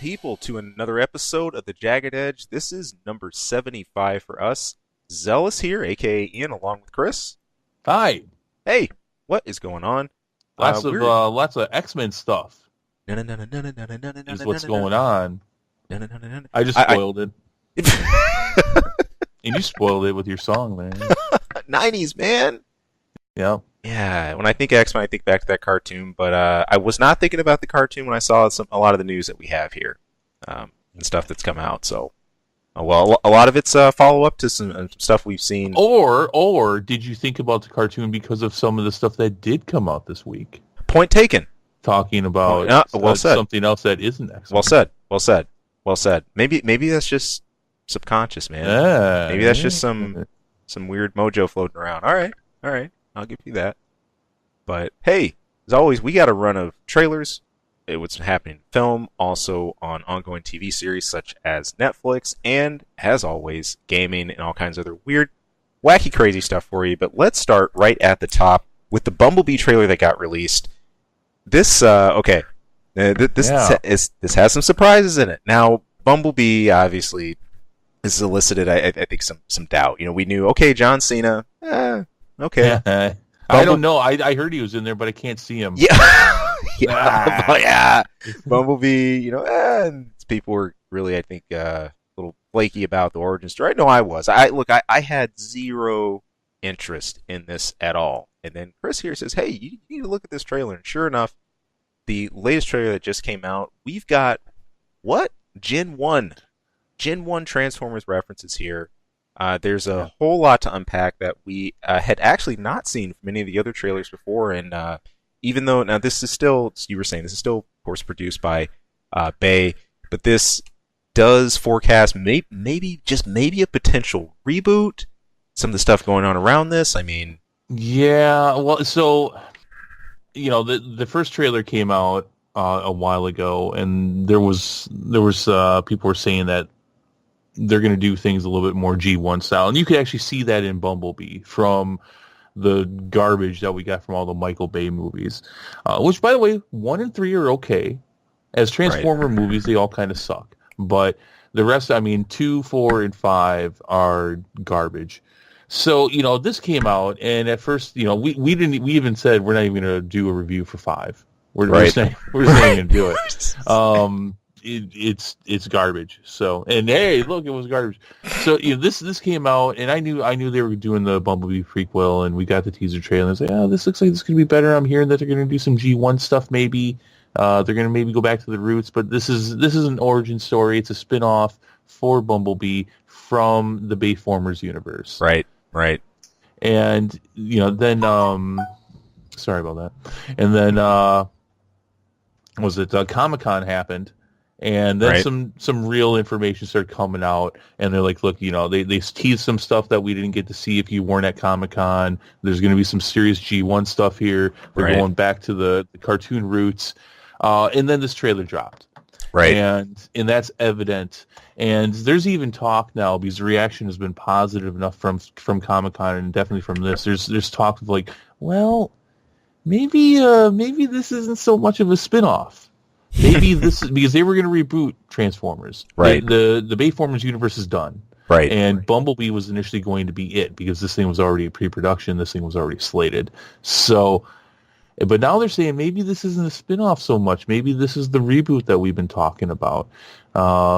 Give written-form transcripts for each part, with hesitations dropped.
people, to another episode of the Jagged Edge. This is number 75 for us. Zealous here, aka Ian, along with Chris. Hi. Hey, what is going on? Lots of X-Men stuff is what's going on. I just spoiled it. And you spoiled it with your song, man. 90s, man. Yeah. Yeah, when I think X-Men, I think back to that cartoon, but I was not thinking about the cartoon when I saw a lot of the news that we have here and stuff that's come out. So, a lot of it's follow-up to some stuff we've seen. Or did you think about the cartoon because of some of the stuff that did come out this week? Point taken. Talking about something else that isn't X-Men. Well said. Maybe that's just subconscious, man. Yeah, maybe that's just some weird mojo floating around. All right. I'll give you that. But hey, as always, we got a run of trailers. What's happening in film, also on ongoing TV series such as Netflix, and as always, gaming and all kinds of other weird, wacky, crazy stuff for you. But let's start right at the top with the Bumblebee trailer that got released. This this has some surprises in it. Now, Bumblebee obviously has elicited, I think, some doubt. You know, we knew, John Cena, okay. I don't know. I heard he was in there, but I can't see him. Yeah. yeah. Bumblebee, and people were really, I think, a little flaky about the origin story. I know I was. I had zero interest in this at all. And then Chris here says, hey, you need to look at this trailer. And sure enough, the latest trailer that just came out, we've got, Gen 1 Transformers references here. There's a whole lot to unpack that we had actually not seen from any of the other trailers before, and even though now this is still, you were saying, this is still, of course, produced by Bay, but this does forecast maybe a potential reboot. Some of the stuff going on around this, I mean, yeah. Well, so the first trailer came out a while ago, and there was people were saying that they're going to do things a little bit more G1 style. And you could actually see that in Bumblebee from the garbage that we got from all the Michael Bay movies. Which, by the way, 1 and 3 are okay. As Transformer movies, they all kind of suck. But the rest, 2, 4, and 5 are garbage. So, this came out, and at first, we even said we're not even going to do a review for 5. We're saying we're going to do it. It's garbage. So, and hey, look, it was garbage. So this came out, and I knew they were doing the Bumblebee prequel, and we got the teaser trailer. And I was like, this looks like this could be better. I'm hearing that they're going to do some G1 stuff. Maybe they're going to maybe go back to the roots, but this is an origin story. It's a spin-off for Bumblebee from the Bayformers universe. Right. And then sorry about that. And then was it Comic-Con happened? And then some real information started coming out, and they're like, look, they teased some stuff that we didn't get to see if you weren't at Comic-Con. There's going to be some serious G1 stuff here. They're going back to the cartoon roots. And then this trailer dropped. Right. And that's evident. And there's even talk now, because the reaction has been positive enough from Comic-Con and definitely from this. There's talk of like, well, maybe this isn't so much of a spin-off. Maybe this is because they were going to reboot Transformers. Right. The Bayformers universe is done. Right. And Bumblebee was initially going to be it because this thing was already in pre-production. This thing was already slated. So, but now they're saying maybe this isn't a spin-off so much. Maybe this is the reboot that we've been talking about.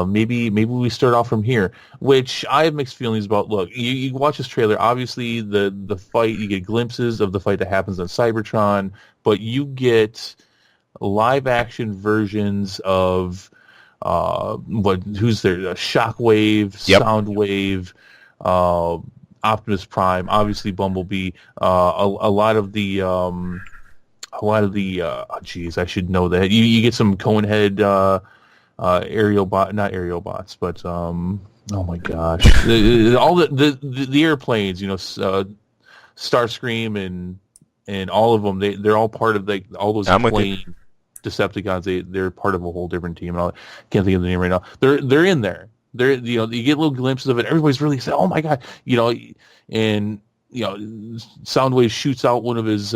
Maybe we start off from here, which I have mixed feelings about. Look, you watch this trailer. Obviously, the fight, you get glimpses of the fight that happens on Cybertron, but you get live action versions of who's there? Shockwave, Soundwave, Optimus Prime, obviously Bumblebee. A lot of the I should know that. You get some Conehead not aerial bots, but oh my gosh, all the airplanes, Starscream and all of them, they're all part of all those plane Decepticons. They're part of a whole different team. And can't think of the name right now. They're in there. You get little glimpses of it. Everybody's really saying, "Oh my god!" And Soundwave shoots out one of his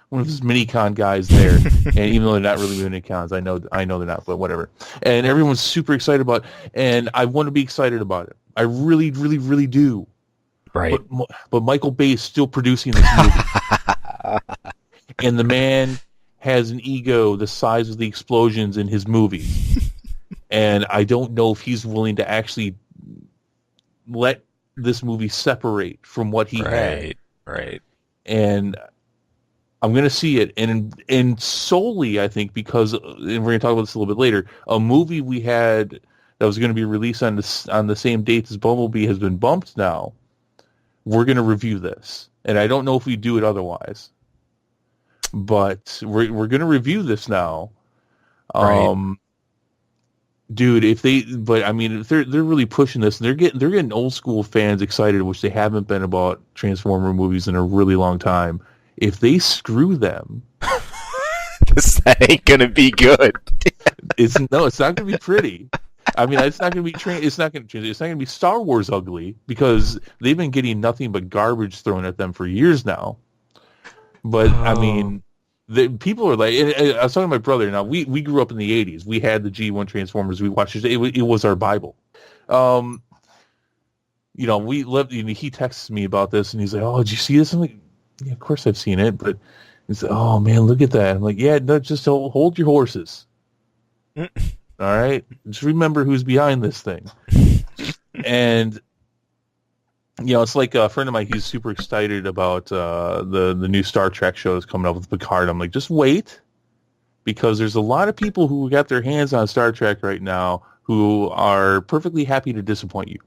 one of his mini-con guys there. And even though they're not really mini-cons, I know they're not, but whatever. And everyone's super excited about it. And I want to be excited about it. I really, really, really do. Right. But Michael Bay is still producing this movie. And the man has an ego the size of the explosions in his movies. And I don't know if he's willing to actually let this movie separate from what he had. Right. And I'm going to see it. And solely, I think, because, and we're going to talk about this a little bit later, a movie we had that was going to be released on the same date as Bumblebee has been bumped now. We're going to review this. And I don't know if we do it otherwise. But we're going to review this now. Right. Dude, if they're really pushing this, and they're getting old school fans excited, which they haven't been about Transformer movies in a really long time. If they screw them, this ain't gonna be good. it's not gonna be pretty. I mean, it's not gonna be it's not gonna be Star Wars ugly, because they've been getting nothing but garbage thrown at them for years now. But I mean, people are like, and I was talking to my brother. Now we grew up in the '80s. We had the G1 Transformers. We watched it. It was our Bible. We lived. He texts me about this, and he's like, "Oh, did you see this?" I'm like, "Yeah, of course I've seen it." But he's like, "Oh man, look at that." I'm like, "Yeah, no, just hold your horses. All right, just remember who's behind this thing." And it's like a friend of mine. He's super excited about the new Star Trek show that's coming up with Picard. I'm like, just wait, because there's a lot of people who got their hands on Star Trek right now who are perfectly happy to disappoint you.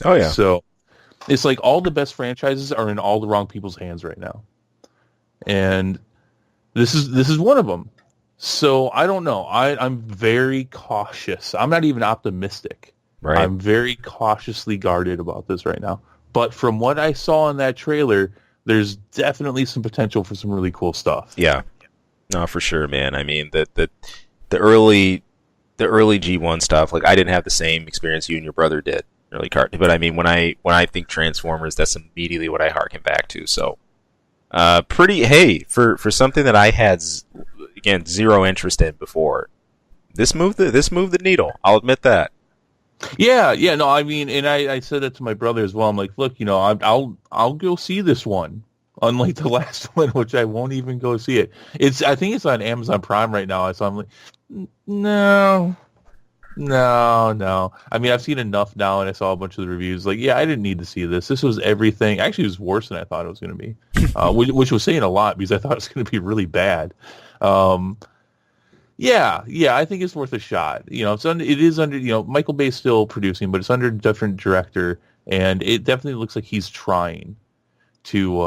Oh yeah. So it's like all the best franchises are in all the wrong people's hands right now, and this is one of them. So I don't know. I'm very cautious. I'm not even optimistic. Right. I'm very cautiously guarded about this right now. But from what I saw in that trailer, there's definitely some potential for some really cool stuff. Yeah. No, for sure, man. I mean, the early G1 stuff, like I didn't have the same experience you and your brother did, early card. But I mean, when I think Transformers, that's immediately what I harken back to. So, for something that I had again zero interest in before, this moved the needle. I'll admit that. Yeah, no, I mean, and I said that to my brother as well. I'm like, look, I'll go see this one, unlike the last one, which I won't even go see it. I think it's on Amazon Prime right now, so I'm like, no. I mean, I've seen enough now, and I saw a bunch of the reviews. Like, yeah, I didn't need to see this. This was everything. Actually, it was worse than I thought it was going to be, which was saying a lot, because I thought it was going to be really bad. Yeah, I think it's worth a shot. It is under, Michael Bay's still producing, but it's under a different director, and it definitely looks like he's trying to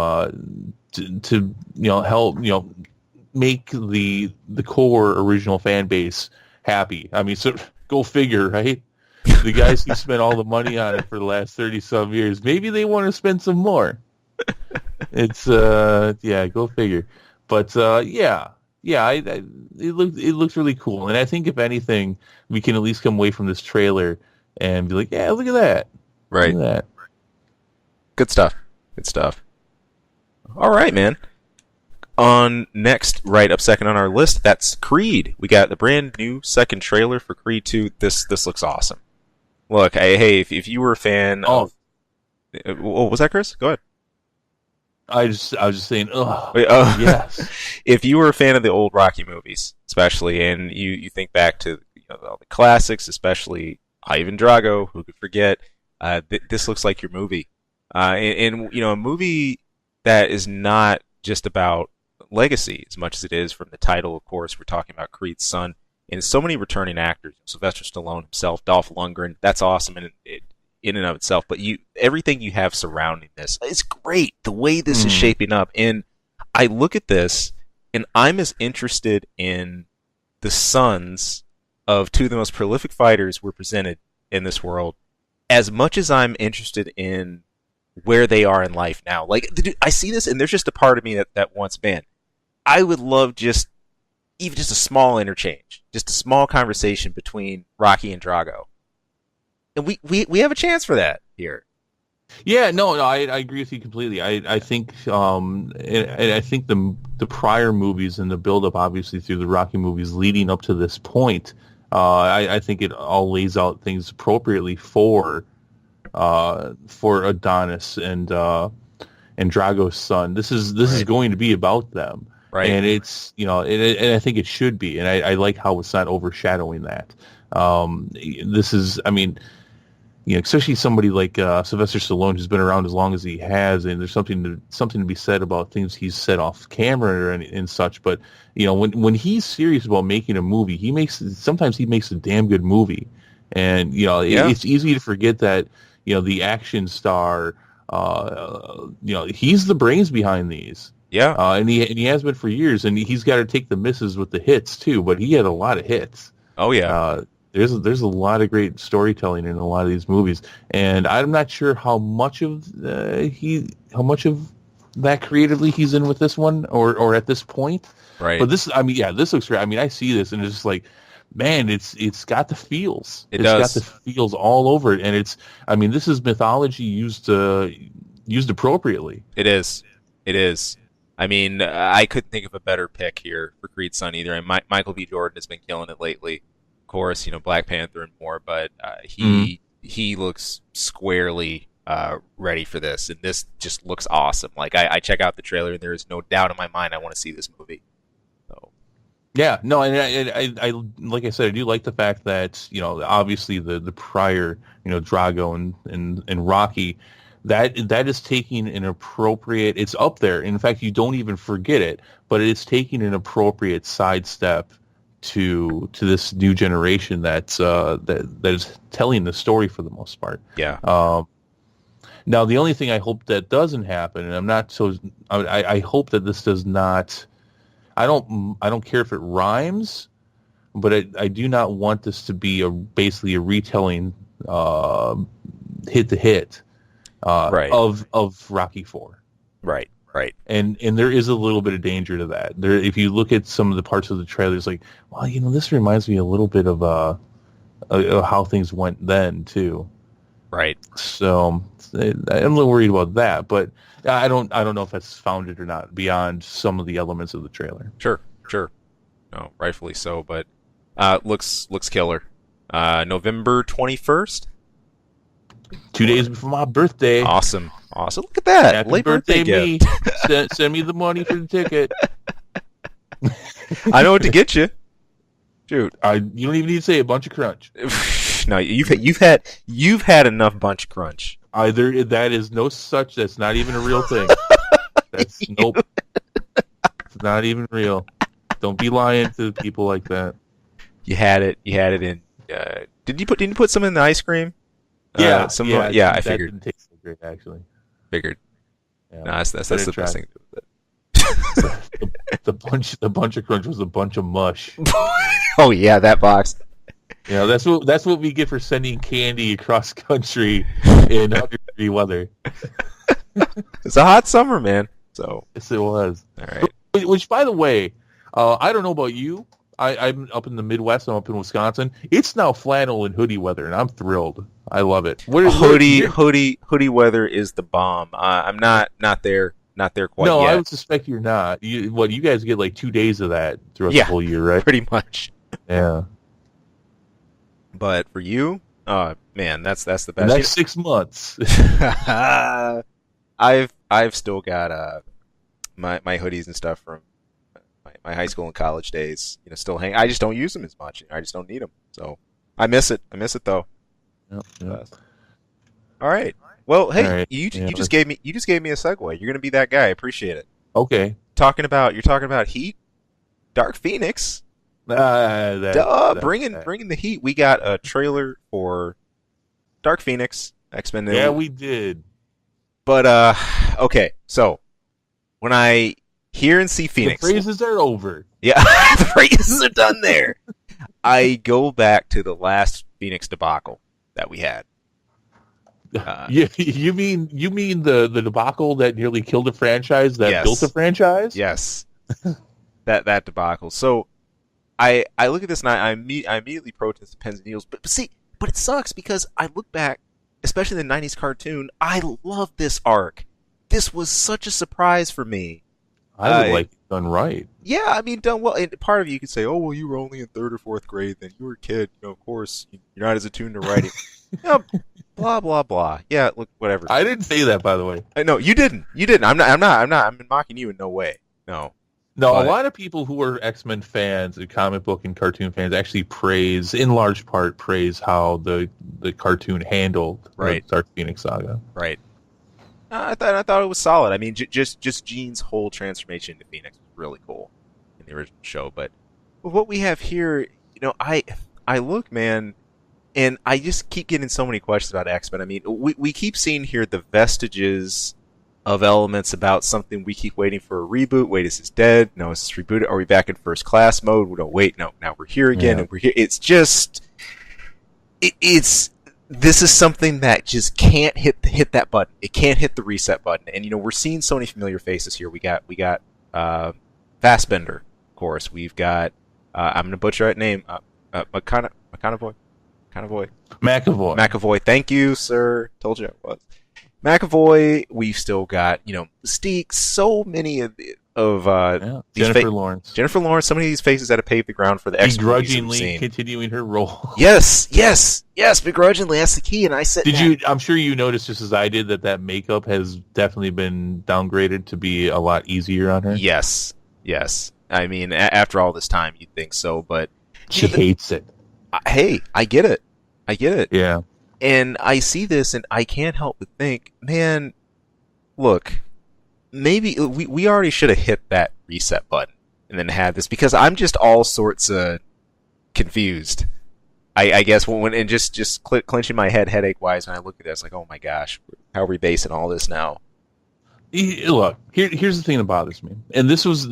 help, make the core original fan base happy. I mean, so go figure, right? The guys who spent all the money on it for the last 30-some years, maybe they want to spend some more. It's go figure. But it looks really cool, and I think if anything, we can at least come away from this trailer and be like, yeah, look at that, right? Look at that. Good stuff. All right, man. On next, right up second on our list, that's Creed. We got the brand new second trailer for Creed 2. This looks awesome. Look, hey, if you were a fan of, what was that, Chris? Go ahead. I was just saying, yes. If you were a fan of the old Rocky movies, especially, and you think back to all the classics, especially Ivan Drago, who could forget, this looks like your movie. And a movie that is not just about legacy as much as it is from the title. Of course, we're talking about Creed's son, and so many returning actors. Sylvester Stallone himself, Dolph Lundgren. That's awesome in and of itself, but everything you have surrounding this is great. The way this is shaping up, and I look at this, and I'm as interested in the sons of two of the most prolific fighters we're presented in this world, as much as I'm interested in where they are in life now. Like, I see this, and there's just a part of me that wants, man, I would love even just a small interchange, just a small conversation between Rocky and Drago. And we have a chance for that here. Yeah, no, I agree with you completely. I think and I think the prior movies and the build up obviously through the Rocky movies leading up to this point, I think it all lays out things appropriately for Adonis and Drago's son. This is Right. going to be about them, Right. and it's and I think it should be, and I like how it's not overshadowing that. This is, I mean, especially somebody like Sylvester Stallone, who's been around as long as he has, and there's something to be said about things he's said off camera and such. But when he's serious about making a movie, sometimes he makes a damn good movie, and Yeah. it's easy to forget that the action star, he's the brains behind these. Yeah. And he has been for years, and he's got to take the misses with the hits too. But he had a lot of hits. Oh yeah. There's a lot of great storytelling in a lot of these movies, and I'm not sure how much of that creatively he's in with this one or at this point. Right. But this, I mean, yeah, this looks great. I mean, I see this and it's just like, man, it's got the feels. It It's does. got the feels all over it, and I mean, this is mythology used appropriately. It is. It is. I mean, I couldn't think of a better pick here for Creed's son either. And Michael B. Jordan has been killing it lately. Of course, Black Panther and more, but he looks squarely ready for this, and this just looks awesome. Like I check out the trailer, and there is no doubt in my mind I want to see this movie. So Yeah, no, and I like I said, I do like the fact that obviously the prior Drago and Rocky, that is taking an appropriate. It's up there. In fact, you don't even forget it, but it's taking an appropriate sidestep to this new generation that is telling the story for the most part. yeah, Now, the only thing I hope that doesn't happen, and I'm not so, I hope that this does not. I don't care if it rhymes, but I do not want this to be basically a retelling hit to hit right, of Rocky 4. right, right. And there is a little bit of danger to that. There, if you look at some of the parts of the trailers, like, well, this reminds me a little bit of how things went then too. Right. So I'm a little worried about that, but I don't know if that's founded or not beyond some of the elements of the trailer. Sure, sure. No, rightfully so, but looks killer. November 21st. 2 days before my birthday. Awesome. Look at that. Happy Late birthday, gift. me. Send me the money for the ticket. I know what to get you. Shoot. You don't even need to say a bunch of crunch. No, you've had enough bunch crunch. Either that is no such. That's not even a real thing. That's nope. It's not even real. Don't be lying to people like that. You had it in. Didn't you put some in the ice cream? Yeah, yeah. I that figured. didn't taste so great, actually. Figured. Yeah. No, that's the best thing to do with it. the bunch of crunch was a bunch of mush. Oh yeah, that box. That's what we get for sending candy across country in 100-degree weather. It's a hot summer, man. So Yes, it was. all right. Which, by the way, I don't know about you. I'm up in the Midwest. I'm up in Wisconsin. It's now flannel and hoodie weather, and I'm thrilled. I love it. Hoodie weather is the bomb. I'm not there quite No, yet. I would suspect you're not. You guys get like 2 days of that throughout the whole year, right? Pretty much. Yeah. But for you, man, that's the The best. next 6 months. I've still got my hoodies and stuff from my high school and college days. Still hang. I just don't use them as much. I just don't need them. So I miss it. I miss it though. Yep. All right. Well, hey, All right. you just gave me a segue. You're gonna be that guy. I appreciate it. Okay. You're talking about Heat, Dark Phoenix. Bringing the heat. We got a trailer for Dark Phoenix, X-Men. Yeah, we did. But okay. So when I hear and see Phoenix, The phrases are over. yeah, the phrases are done there. I go back to the last Phoenix debacle that we had. You mean the debacle that nearly killed a franchise that Yes. built a franchise? Yes, that debacle. So I look at this and I immediately protest the pens and needles. But it sucks because I look back. especially the '90s cartoon. I love this arc. This was such a surprise for me. I would like it done right. Yeah, I mean, done well. And part of you could say, "Oh, well, you were only in third or fourth grade, then you were a kid. Of course, you're not as attuned to writing." Yeah, blah blah blah. Yeah, look, whatever. I didn't say that, by the way. No, you didn't. You didn't. I'm mocking you in no way. No. No, but a lot of people who are X-Men fans and comic book and cartoon fans actually praise, in large part, how the cartoon handled the Dark Phoenix saga. Right. I thought it was solid. I mean, just Jean's whole transformation into Phoenix was really cool in the original show. But what we have here, I look, man, and I just keep getting so many questions about X-Men. I mean, we keep seeing here the vestiges of elements about something. We keep waiting for a reboot. Wait, is this dead? No, is this rebooted? Are we back in first class mode? No, wait, no, now we're here again, and we're here. It's just, this is something that just can't hit that button. It can't hit the reset button. And we're seeing so many familiar faces here. We got Fassbender, of course. We've got I'm gonna butcher that name. McAvoy. Thank you, sir. Told you I was. McAvoy. We've still got Mystique. So many of Jennifer Lawrence. Jennifer Lawrence. So many of these faces that have paved the ground for the X-Men. Begrudgingly continuing her role. Yes. Begrudgingly. That's the key. And I said, I'm sure you noticed just as I did that makeup has definitely been downgraded to be a lot easier on her. Yes. I mean, after all this time, you'd think so, but she hates it. Hey, I get it. Yeah. And I see this, and I can't help but think, man, look, maybe we already should have hit that reset button and then had this, because I'm just all sorts of confused. I guess when just clenching my head headache wise when I look at this, like, oh my gosh, how are we basing all this now? Look, here's the thing that bothers me, and this was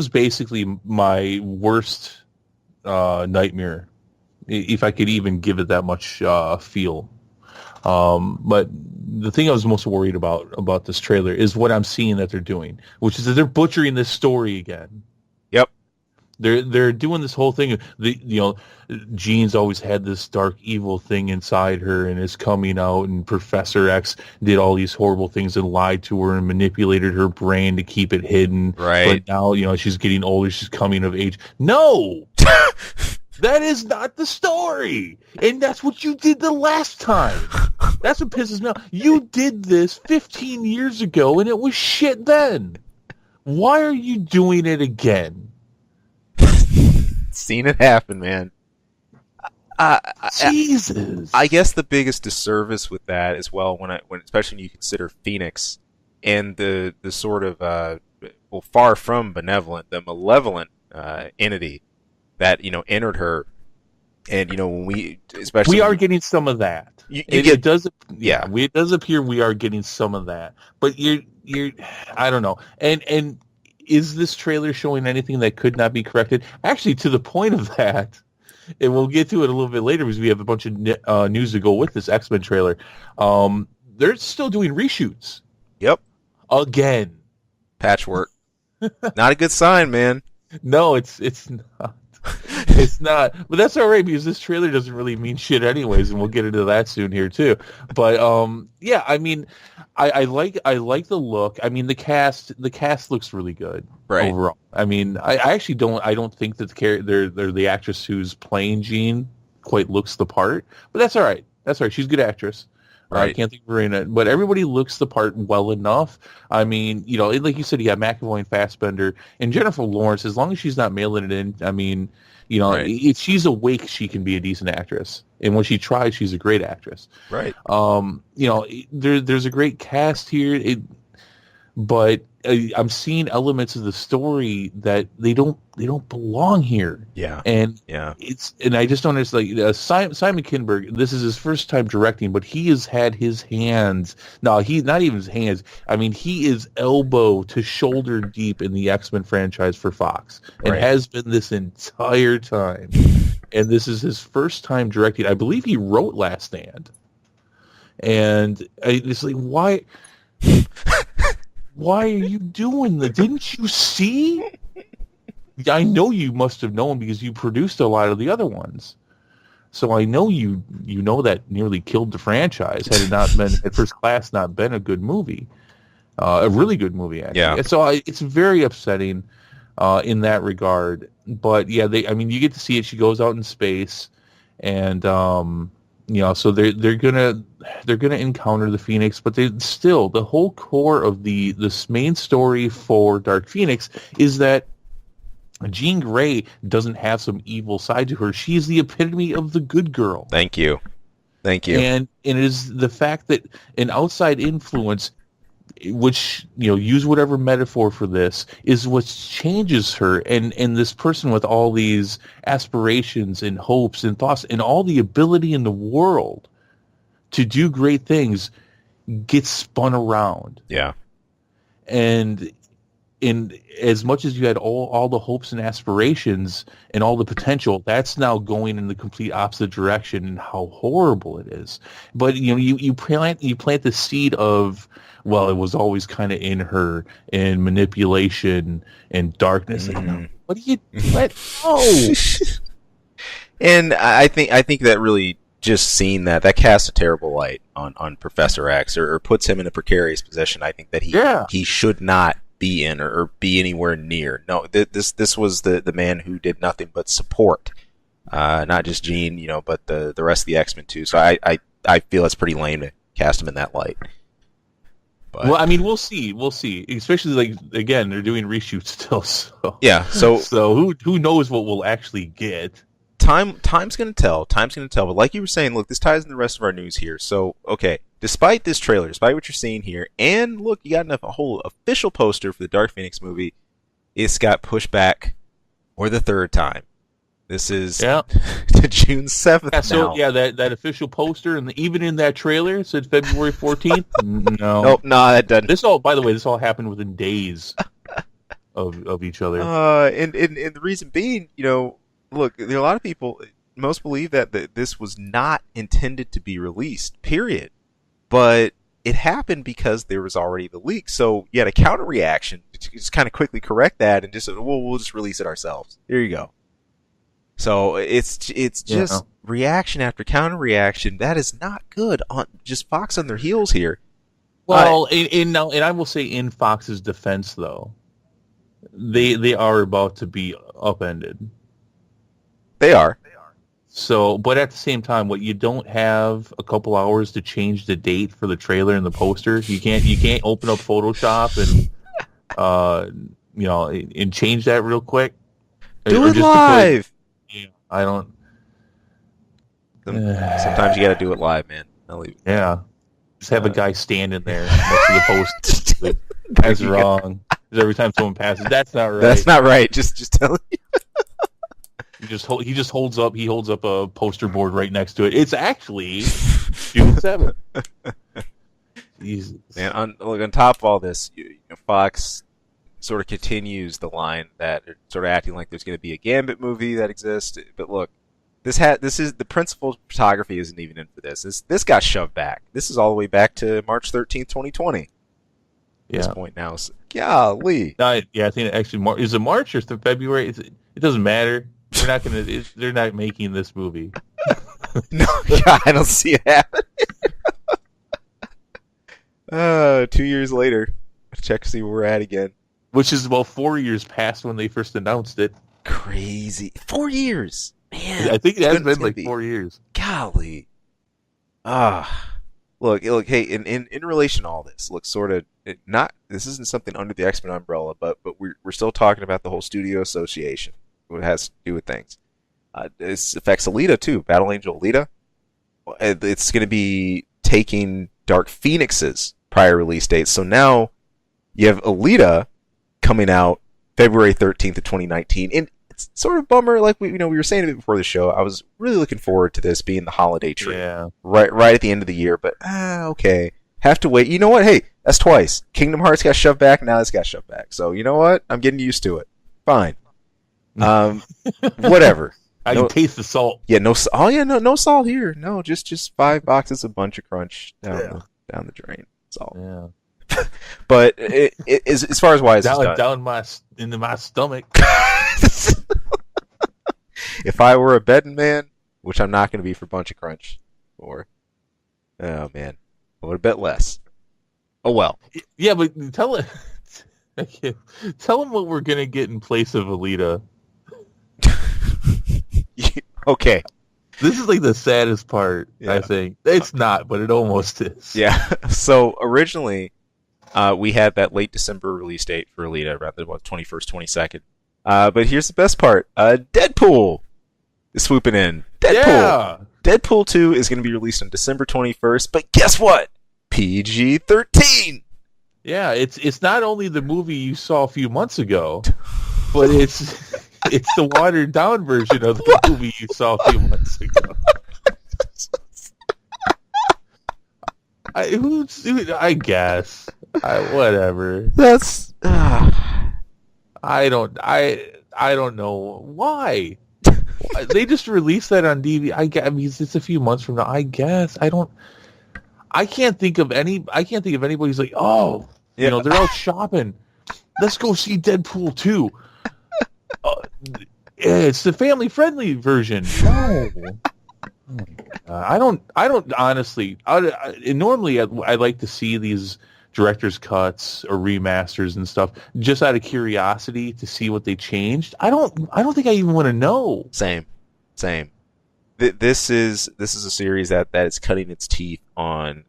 basically my worst nightmare, if I could even give it that much feel. But the thing I was most worried about this trailer is what I'm seeing that they're doing, which is that they're butchering this story again. Yep. They're doing this whole thing. Jean's always had this dark evil thing inside her and is coming out, and Professor X did all these horrible things and lied to her and manipulated her brain to keep it hidden. Right. But now, she's getting older, she's coming of age. No! That is not the story. And that's what you did the last time. That's what pisses me off. You did this 15 years ago and it was shit then. Why are you doing it again? Seen it happen, man. Jesus. I guess the biggest disservice with that as well, when especially when you consider Phoenix and the sort of far from benevolent, the malevolent entity that entered her, and when we are getting some of that. It does appear we are getting some of that, but you're I don't know. And is this trailer showing anything that could not be corrected? Actually, to the point of that, and we'll get to it a little bit later because we have a bunch of news to go with this X-Men trailer. They're still doing reshoots. Yep. Again. Patchwork. Not a good sign, man. No, it's not. It's not, but that's all right because this trailer doesn't really mean shit anyways, and we'll get into that soon here too. But yeah, I mean, I like the look. I mean, the cast looks really good overall. I mean, I actually don't think that the actress who's playing Jean quite looks the part, but that's all right. She's a good actress. Right. I can't think of her in it, but everybody looks the part well enough. I mean, like you said, you got McAvoy and Fassbender and Jennifer Lawrence. As long as she's not mailing it in, I mean, if she's awake, she can be a decent actress. And when she tries, she's a great actress. Right. There's a great cast here, but I'm seeing elements of the story that they don't belong here. Yeah. And I just don't understand. Like Simon Kinberg, this is his first time directing, but he has had his hands. No, he's not even his hands. I mean, he is elbow to shoulder deep in the X-Men franchise for Fox, and has been this entire time. And this is his first time directing. I believe he wrote Last Stand. And it's like, why? Why are you doing that? Didn't you see? I know you must have known because you produced a lot of the other ones. So I know you know that nearly killed the franchise had it not been at First Class not been a good movie, a really good movie actually. Yeah. And so it's very upsetting in that regard. But yeah, you get to see it. She goes out in space, and so they're gonna encounter the Phoenix, but they still the whole core of this main story for Dark Phoenix is that Jean Grey doesn't have some evil side to her. She's the epitome of the good girl. Thank you. And it is the fact that an outside influence, which, use whatever metaphor for this, is what changes her. And this person with all these aspirations and hopes and thoughts and all the ability in the world to do great things gets spun around. Yeah. And in as much as you had all the hopes and aspirations and all the potential, that's now going in the complete opposite direction, and how horrible it is. But you plant the seed of, well, it was always kind of in her, and manipulation and darkness. Mm-hmm. What do you let go? And I think that really just seeing that casts a terrible light on Professor X, or puts him in a precarious position. I think that he should not be in or be anywhere near. No, this was the man who did nothing but support, not just Jean, but the rest of the X-Men too. So I feel it's pretty lame to cast him in that light. But, well, we'll see. Especially again, they're doing reshoots still. So yeah. So who knows what we'll actually get? Time's gonna tell. But like you were saying, look, this ties in the rest of our news here. So okay, despite this trailer, despite what you're seeing here, and look, you got a whole official poster for the Dark Phoenix movie. It's got pushed back for the third time. This is to June 7th. Yeah, so now. that official poster, and even in that trailer, it said February 14th. No, nope, no, that doesn't. By the way, this all happened within days of each other. And the reason being, look, there are a lot of people. Most believe that this was not intended to be released. Period. But it happened because there was already the leak. So you had a counter reaction to just kind of quickly correct that and just we'll just release it ourselves. Here you go. So it's just reaction after counter reaction. That is not good. Just Fox on their heels here. Well, and I will say, in Fox's defense, though, they are about to be upended. They are. So, but at the same time, you don't have a couple hours to change the date for the trailer and the poster. You can't open up Photoshop and change that real quick. Do it live. I don't. Sometimes you got to do it live, man. Yeah, just have a guy standing there next to the poster. That's wrong. Because every time someone passes, that's not right. That's not right. Just tell you. He just holds up a poster board right next to it. It's actually June 7th. Jesus. Man, on top of all this, Fox sort of continues the line that they're sort of acting like there's going to be a Gambit movie that exists. But look, this is the principal photography isn't even in for this. This got shoved back. This is all the way back to March 13th, 2020. At this point now, so, golly. I think actually is it March or February? It doesn't matter. They're not making this movie. No, I don't see it happening. 2 years later, check to see where we're at again. Which is about 4 years past when they first announced it. Crazy. 4 years. Man. I think it has been 4 years. Golly. Look, hey, in relation to all this, look, sort of, this isn't something under the X-Men umbrella, but we're still talking about the whole studio association. What has to do with things. This affects Alita, too. Battle Angel Alita. It's going to be taking Dark Phoenix's prior release date. So now you have Alita coming out February 13th of 2019. And it's sort of a bummer. Like we were saying it before the show, I was really looking forward to this being the holiday tree. Yeah. Right at the end of the year. But, okay. Have to wait. You know what? Hey, that's twice. Kingdom Hearts got shoved back. Now this got shoved back. So, you know what? I'm getting used to it. Fine. Whatever. I can taste the salt. Yeah, no salt here. No, just 5 boxes of Bunch of Crunch down the drain. Salt. Yeah. But as far as why it's done, into my stomach. If I were a betting man, which I'm not going to be for Bunch of Crunch for. Oh man, I would have bet less. Oh well. Yeah, but tell him what we're gonna get in place of Alita. Okay. This is like the saddest part. Yeah. I think it's not, but it almost is. Yeah. So originally, we had that late December release date for Alita, around the 21st, 22nd. But here's the best part: Deadpool is swooping in. Deadpool. Yeah. Deadpool 2 is going to be released on December 21st, but guess what? PG-13. Yeah, it's not only the movie you saw a few months ago, but it's the watered down version of the movie you saw a few months ago. I guess. Whatever. That's I don't know why. They just released that on DVD. I mean, it's a few months from now. I guess I can't think of anybody who's like, oh, you know, they're out shopping. Let's go see Deadpool 2. It's the family-friendly version. No. I don't honestly. Normally, I like to see these director's cuts or remasters and stuff just out of curiosity to see what they changed. I don't think I even want to know. Same. This is a series that is cutting its teeth on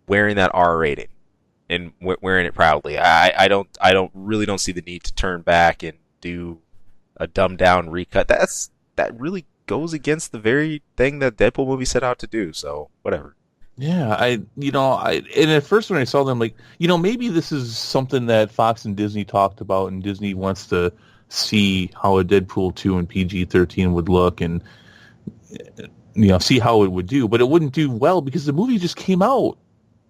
wearing that R rating and wearing it proudly. I really don't see the need to turn back and do a dumbed down recut. That really goes against the very thing that Deadpool movie set out to do. So whatever. Yeah, and at first when I saw them, like, you know, maybe this is something that Fox and Disney talked about, and Disney wants to see how a Deadpool 2 and PG-13 would look, and you know, see how it would do. But it wouldn't do well because the movie just came out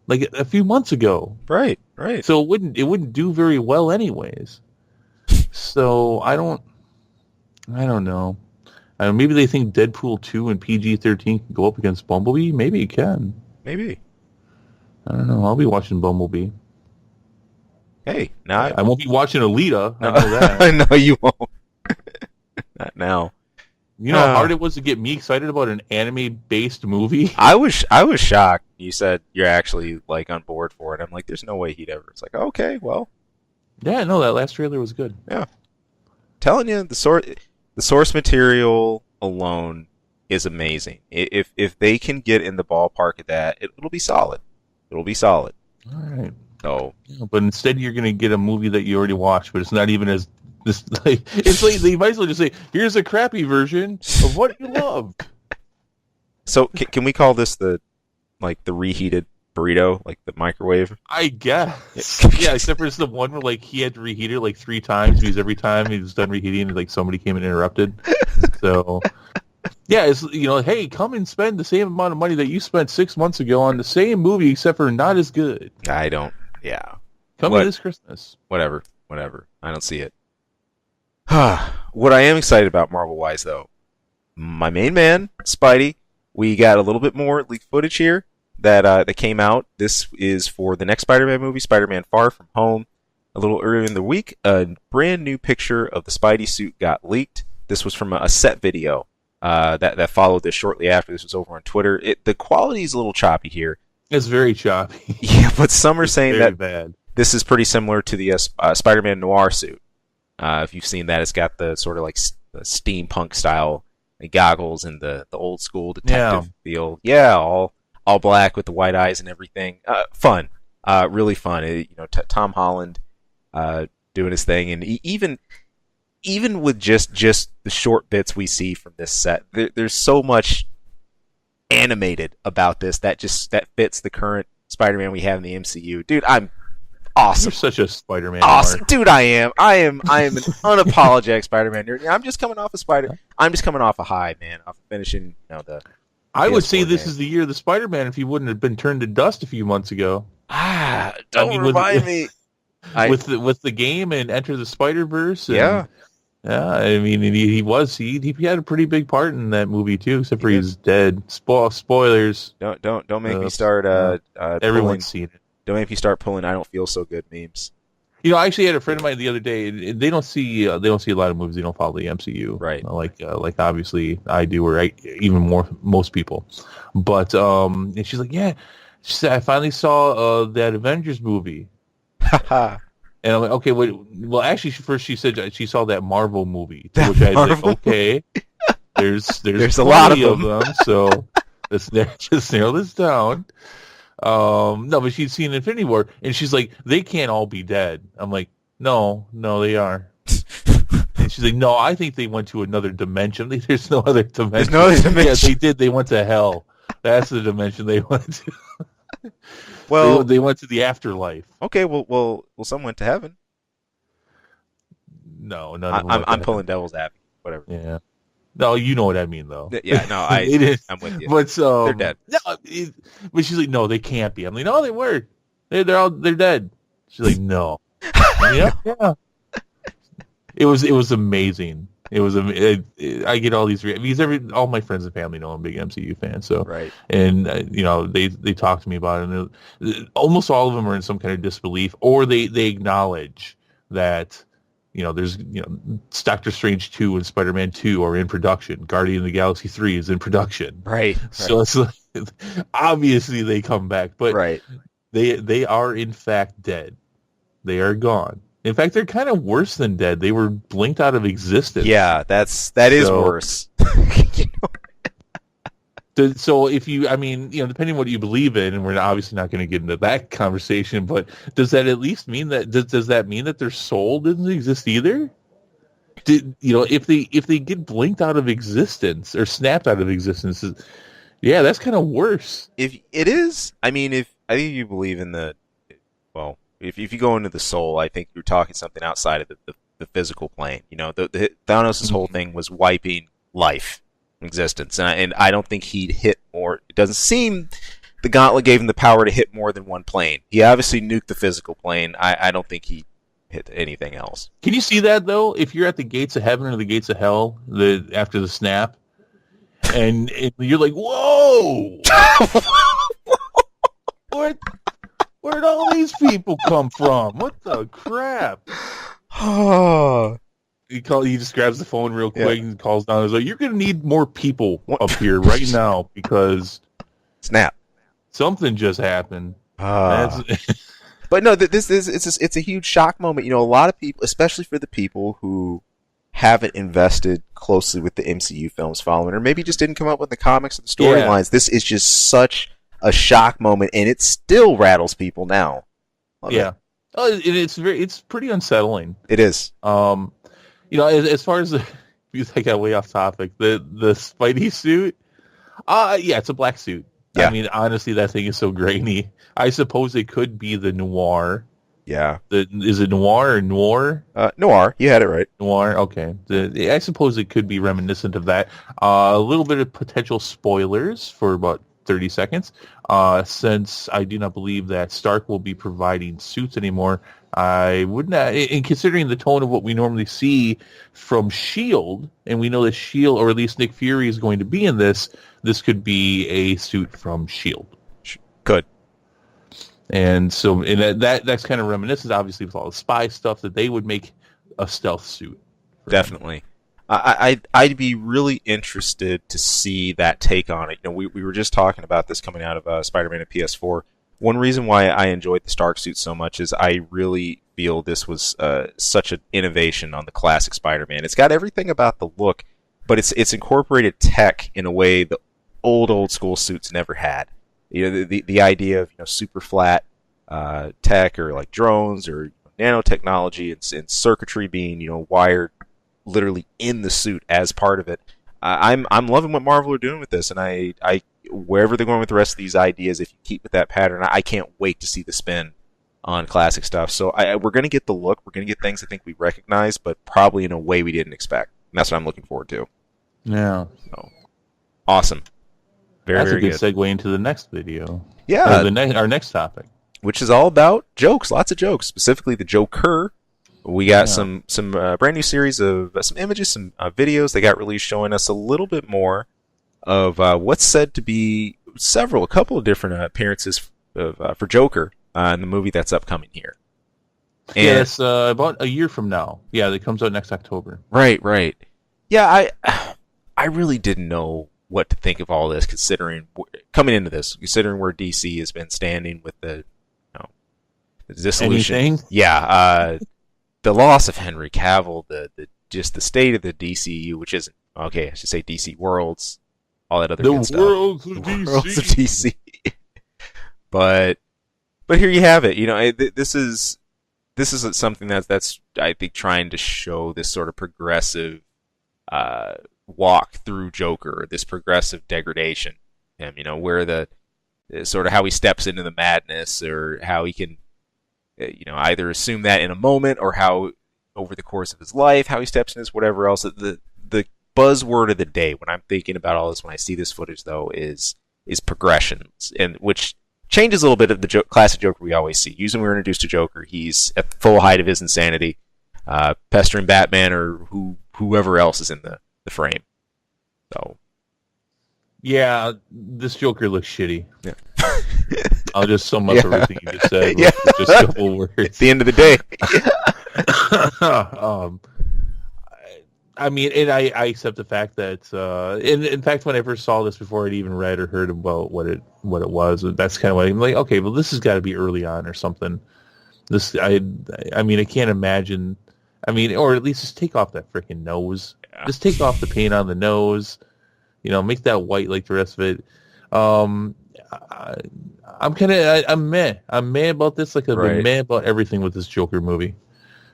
like a few months ago. Right. So it wouldn't do very well anyways. So I don't know. Maybe they think Deadpool 2 and PG-13 can go up against Bumblebee. Maybe it can. Maybe. I don't know. I'll be watching Bumblebee. Hey, now I won't be watching Alita. I know that. No, you won't. Not now. You know how hard it was to get me excited about an anime-based movie? I was shocked. You said you're actually like on board for it. I'm like, there's no way he'd ever. It's like, okay, well. Yeah, no, that last trailer was good. Yeah. Telling you, the source material alone is amazing. If they can get in the ballpark of that, it'll be solid. It'll be solid. All right. Oh. Yeah, but instead, you're going to get a movie that you already watched, but it's not even as this. Like, it's like they might as well just say, "Here's a crappy version of what you loved." So can we call this the reheated burrito, like the microwave? I guess. Yeah, except for it's the one where like he had to reheat it like 3 times because every time he was done reheating, like somebody came and interrupted. So. Yeah, it's, you know, hey, come and spend the same amount of money that you spent 6 months ago on the same movie, except for not as good. Come in this Christmas. Whatever. I don't see it. What I am excited about Marvel-wise, though, my main man, Spidey, we got a little bit more leaked footage here that came out. This is for the next Spider-Man movie, Spider-Man Far From Home. A little earlier in the week, a brand new picture of the Spidey suit got leaked. This was from a set video. That followed this shortly after. This was over on Twitter. The quality is a little choppy here. It's very choppy. Yeah, but some are saying that bad. This is pretty similar to the Spider-Man Noir suit. If you've seen that, it's got the sort of like the steampunk style goggles and the old school detective feel. Yeah, all black with the white eyes and everything. Fun, really fun. Tom Holland doing his thing, and even with just the short bits we see from this set, there's so much animated about this that fits the current Spider-Man we have in the MCU. Dude, I'm awesome. You're such a Spider-Man. Awesome, dude. I am an unapologetic Spider-Man nerd. I'm just coming off a high, man. Off finishing, the. I would say this is the year of the Spider-Man if he wouldn't have been turned to dust a few months ago. Don't remind me. With the game and Enter the Spider-Verse. Yeah. Yeah, I mean, he had a pretty big part in that movie too, except for he's dead. Spoilers. Don't make me start. Everyone's seen it. Don't make me start pulling "I don't feel so good" memes. You know, I actually had a friend of mine the other day. They don't see a lot of movies. They don't follow the MCU, Right. Like obviously I do, or even more most people. But and she's like, yeah, she said I finally saw that Avengers movie, Haha. and I'm like, okay, wait. Well, actually, first she said she saw that Marvel movie, to which I was like, okay, there's a lot of them, so let's just narrow this down. No, but she'd seen Infinity War, and she's like, they can't all be dead. I'm like, no, they are. And she's like, no, I think they went to another dimension. There's no other dimension. There's no other dimension. Yeah, they did. They went to hell. That's the dimension they went to. Well, they went to the afterlife. okay. Well, some went to heaven. No, none of them. I'm pulling devil's advocate. Whatever. Yeah. No, you know what I mean, though. Yeah, no, I'm with you. But they're dead. No, but she's like, no, they can't be. I'm like, no, they were. They're dead. She's like, no. Yeah. It was amazing. I get all these because all my friends and family know I'm a big MCU fan. So right, and they talk to me about it. And almost all of them are in some kind of disbelief, or they acknowledge that. There's Doctor Strange 2 and Spider-Man 2 are in production. Guardian of the Galaxy 3 is in production. Right. So it's like, obviously they come back, but right. They are in fact dead. They are gone. In fact, they're kind of worse than dead. They were blinked out of existence. Yeah, that is worse. So if depending on what you believe in, and we're obviously not going to get into that conversation, but does that at least mean that does that mean that their soul doesn't exist either? If they get blinked out of existence or snapped out of existence, yeah, that's kind of worse. If it is, I think you believe in if you go into the soul, I think you're talking something outside of the physical plane. The Thanos' whole thing was wiping life. Existence, and I don't think he'd hit more. It doesn't seem the gauntlet gave him the power to hit more than one plane. He obviously nuked the physical plane. I don't think he hit anything else. Can you see that though? If you're at the gates of heaven or the gates of hell, after the snap, and you're like, whoa, where'd all these people come from? What the crap? He just grabs the phone real quick and calls down. He's like, "You're gonna need more people up here right now because snap, something just happened." But no, it's a huge shock moment. A lot of people, especially for the people who haven't invested closely with the MCU films following, or maybe just didn't come up with the comics and the storylines. This is just such a shock moment, and it still rattles people now. It's pretty unsettling. It is. As far as I got way off topic, the Spidey suit, it's a black suit. Yeah. I mean, honestly, that thing is so grainy. I suppose it could be the noir. Yeah. Is it noir or noir? Noir. You had it right. Noir. Okay. I suppose it could be reminiscent of that. A little bit of potential spoilers for about 30 seconds. Since I do not believe that Stark will be providing suits anymore, I would not, and considering the tone of what we normally see from S.H.I.E.L.D., and we know that S.H.I.E.L.D., or at least Nick Fury, is going to be in this could be a suit from S.H.I.E.L.D. Good. And so that's kind of reminiscent, obviously, with all the spy stuff, that they would make a stealth suit. Definitely. I'd be really interested to see that take on it. We were just talking about this coming out of Spider-Man and PS4. One reason why I enjoyed the Stark suit so much is I really feel this was such an innovation on the classic Spider-Man. It's got everything about the look, but it's incorporated tech in a way the old school suits never had. The idea of super flat tech, or like drones, or nanotechnology, and circuitry being wired literally in the suit as part of it. I'm loving what Marvel are doing with this, and I wherever they're going with the rest of these ideas, if you keep with that pattern, I can't wait to see the spin on classic stuff. So we're going to get the look, we're going to get things I think we recognize, but probably in a way we didn't expect. And that's what I'm looking forward to. Yeah. So, awesome. That's very a good segue into the next video. Yeah. Our next topic. Which is all about jokes, lots of jokes, specifically the Joker. We got some brand new series of some images, some videos they got released showing us a little bit more of what's said to be a couple of different appearances for Joker in the movie that's upcoming here. Yeah, And that's about a year from now. Yeah, that comes out next October. right. Yeah, I really didn't know what to think of all this, considering coming into this, considering where DC has been standing with the, the dissolution. Anything? Yeah, the loss of Henry Cavill, the just the state of the DCU, which isn't okay. I should say DC Worlds, all that other good stuff. Worlds of Worlds of DC. But here you have it. This is something that's I think trying to show this sort of progressive walk through Joker, this progressive degradation. Where the sort of how he steps into the madness, or how he can either assume that in a moment, or how over the course of his life, how he steps into this, whatever else. The buzzword of the day when I'm thinking about all this, when I see this footage, though, is progressions, and which changes a little bit of the classic Joker we always see. Usually when we're introduced to Joker, he's at the full height of his insanity, pestering Batman or whoever else is in the frame. So, yeah, this Joker looks shitty. Yeah. I'll just sum up everything you just said with just a couple words. At the end of the day. I mean, and I accept the fact that, in fact, when I first saw this, before I'd even read or heard about what it was, that's kind of what I'm like, okay, well, this has got to be early on or something. I mean, I can't imagine. I mean, or at least just take off that freaking nose. Yeah. Just take off the paint on the nose. Make that white like the rest of it. I'm meh. I'm meh about this. Like I've been meh about everything with this Joker movie.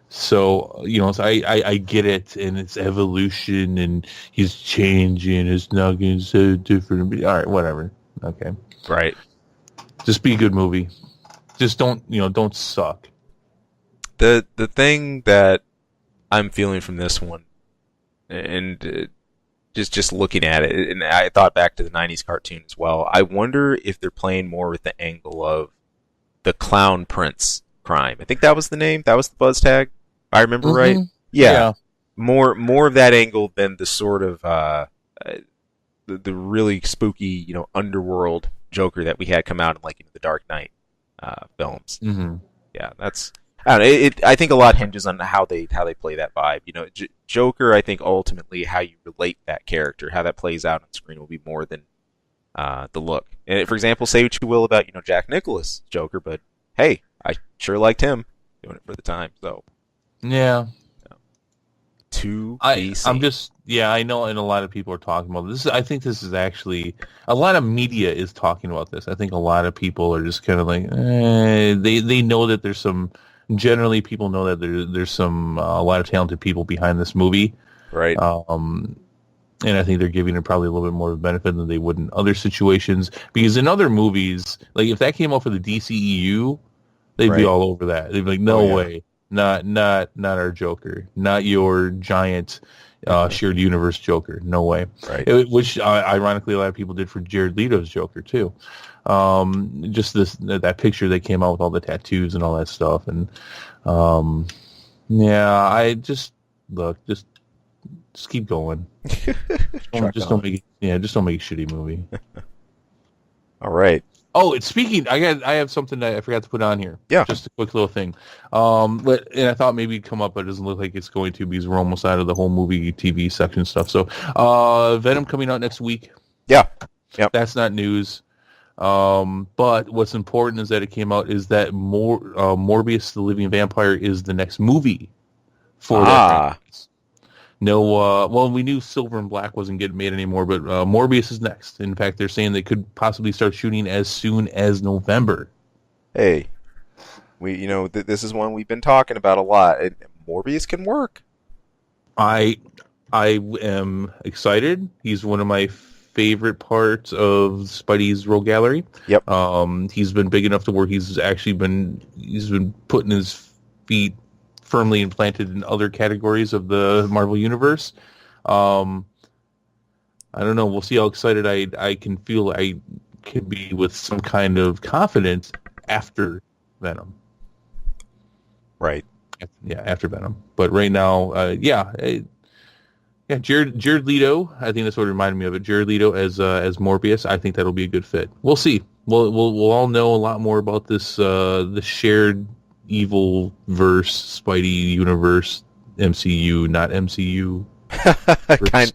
So, so I get it, and it's evolution, and he's changing. It's not getting so different. All right, whatever. Okay. Right. Just be a good movie. Just don't suck. The thing that I'm feeling from this one, and just looking at it, and I thought back to the 90s cartoon as well, I wonder if they're playing more with the angle of the Clown Prince crime. I think that was the name. That was the buzz tag. I remember right. Yeah. More of that angle than the sort of the really spooky, underworld Joker that we had come out in the Dark Knight films. Mm-hmm. Yeah, that's. I don't know. I think a lot hinges on how they play that vibe. Joker. I think ultimately how you relate that character, how that plays out on screen, will be more than the look. And for example, say what you will about Jack Nicklaus Joker, but hey, I sure liked him doing it for the time. So yeah. I'm just I know, and a lot of people are talking about this. I think this is actually a lot of media is talking about this. I think a lot of people are just kind of like they know that there's some. Generally, people know that there's some a lot of talented people behind this movie, right? And I think they're giving it probably a little bit more of a benefit than they would in other situations. Because in other movies, like if that came out for the DCEU, they'd be all over that. They'd be like, "No way, not our Joker, not your giant shared universe Joker, no way." Right. Which ironically, a lot of people did for Jared Leto's Joker too. Just that picture that came out with all the tattoos and all that stuff, and I just keep going. just don't make a shitty movie. All right. Oh, it's speaking. I have something that I forgot to put on here. Yeah. Just a quick little thing. And I thought maybe it'd come up, but it doesn't look like it's going to because we're almost out of the whole movie TV section stuff. So, Venom coming out next week. Yeah. Yep. That's not news. But what's important is that it came out is that Morbius the Living Vampire is the next movie for that franchise. No, we knew Silver and Black wasn't getting made anymore, but Morbius is next. In fact, they're saying they could possibly start shooting as soon as November. Hey, this is one we've been talking about a lot. Morbius can work. I am excited. He's one of my favorite parts of Spidey's Rogue Gallery. Yep. He's been big enough to where he's been putting his feet firmly implanted in other categories of the Marvel Universe. I don't know. We'll see how excited I can feel I can be with some kind of confidence after Venom. Right. Yeah, after Venom. But right now, Jared Leto. I think that's what reminded me of it. Jared Leto as Morbius. I think that'll be a good fit. We'll see. We'll all know a lot more about this the shared evil verse, Spidey universe, MCU, not MCU. kind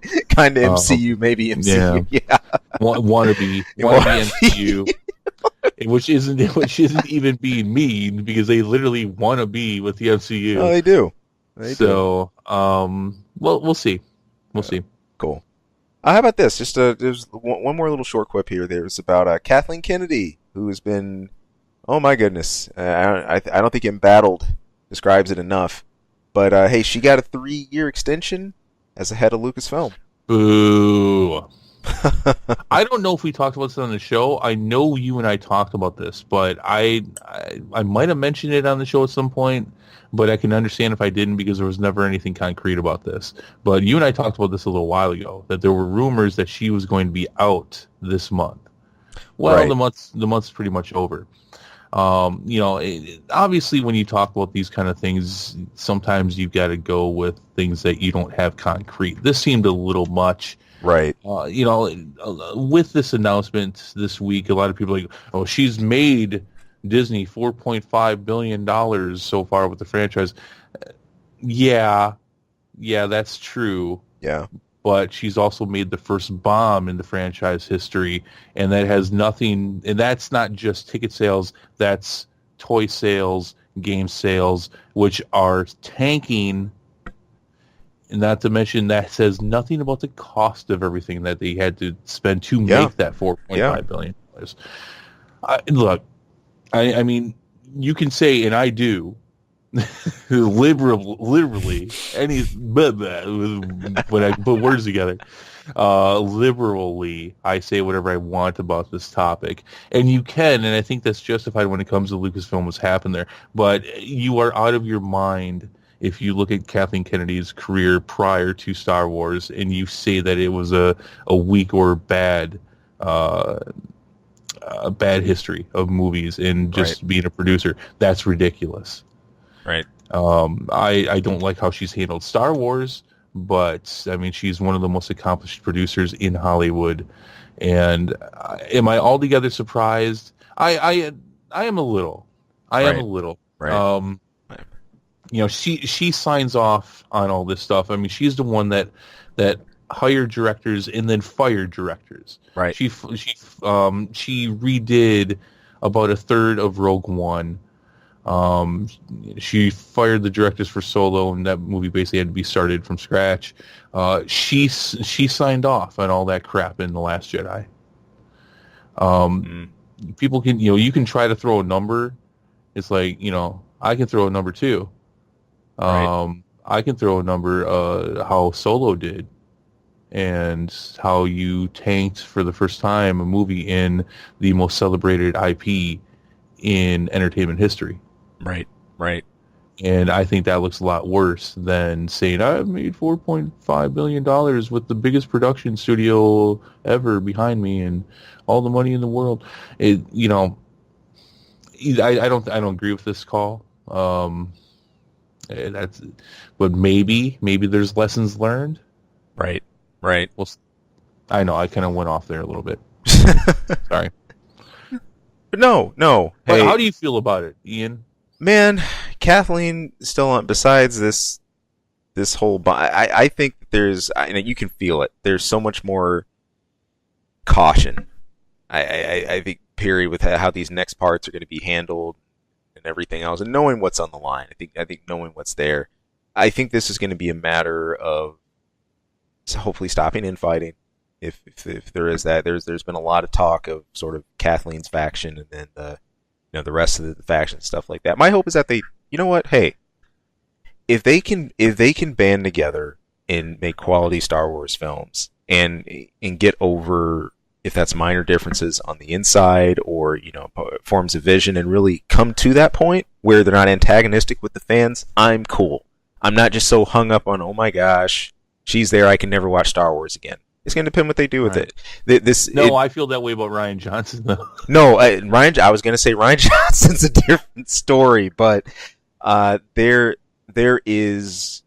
of MCU, maybe MCU. Yeah. Wannabe MCU. Which isn't even being mean, because they literally want to be with the MCU. Oh, they do. We'll see. We'll see. Cool. How about this? Just there's one more little short quip here. There's about Kathleen Kennedy, who has been, oh my goodness, I don't think Embattled describes it enough. But hey, she got a 3-year extension as the head of Lucasfilm. Boo. I don't know if we talked about this on the show. I know you and I talked about this, but I might have mentioned it on the show at some point, but I can understand if I didn't, because there was never anything concrete about this. But you and I talked about this a little while ago, that there were rumors that she was going to be out this month. Well, right. the month's pretty much over. Obviously when you talk about these kind of things, sometimes you've got to go with things that you don't have concrete. This seemed a little much. Right. With this announcement this week, a lot of people are like, oh, she's made Disney $4.5 billion so far with the franchise. Yeah, that's true. Yeah. But she's also made the first bomb in the franchise history, and that has nothing, and that's not just ticket sales, that's toy sales, game sales, which are tanking. And not to mention, that says nothing about the cost of everything that they had to spend to make that $4.5 billion. Look, I mean, you can say, and I do, liberally, when I put words together, liberally, I say whatever I want about this topic. And you can, and I think that's justified when it comes to Lucasfilm, what's happened there. But you are out of your mind if you look at Kathleen Kennedy's career prior to Star Wars and you say that it was a weak or bad history of movies and just being a producer. That's ridiculous. Right. I don't like how she's handled Star Wars, but I mean, she's one of the most accomplished producers in Hollywood. And am I altogether surprised? I am a little. I am a little. Right. She signs off on all this stuff. I mean, she's the one that hired directors and then fired directors. Right. She redid about a third of Rogue One. She fired the directors for Solo, and that movie basically had to be started from scratch. She signed off on all that crap in The Last Jedi. People can, you can try to throw a number. It's like, I can throw a number too. I can throw a number how Solo did, and how you tanked for the first time a movie in the most celebrated IP in entertainment history. Right. And I think that looks a lot worse than saying I've made $4.5 billion with the biggest production studio ever behind me and all the money in the world. I don't agree with this call. But maybe there's lessons learned. Right. Well, I know I kind of went off there a little bit. Sorry. But no. But hey, how do you feel about it, Ian? Man, Kathleen still on. Besides this whole, I think there's, you can feel it. There's so much more caution. I think, period, with how these next parts are going to be handled and everything else, and knowing what's on the line. I think knowing what's there. I think this is going to be a matter of hopefully stopping infighting. If there is that, there's been a lot of talk of sort of Kathleen's faction and then the rest of the faction, stuff like that. My hope is that they, hey, if they can band together and make quality Star Wars films and get over, if that's minor differences on the inside or forms of vision, and really come to that point where they're not antagonistic with the fans, I'm cool. I'm not just so hung up on, oh my gosh, she's there, I can never watch Star Wars again. It's going to depend what they do with it. I feel that way about Rian Johnson, though. No, I was going to say Rian Johnson's a different story, but there is,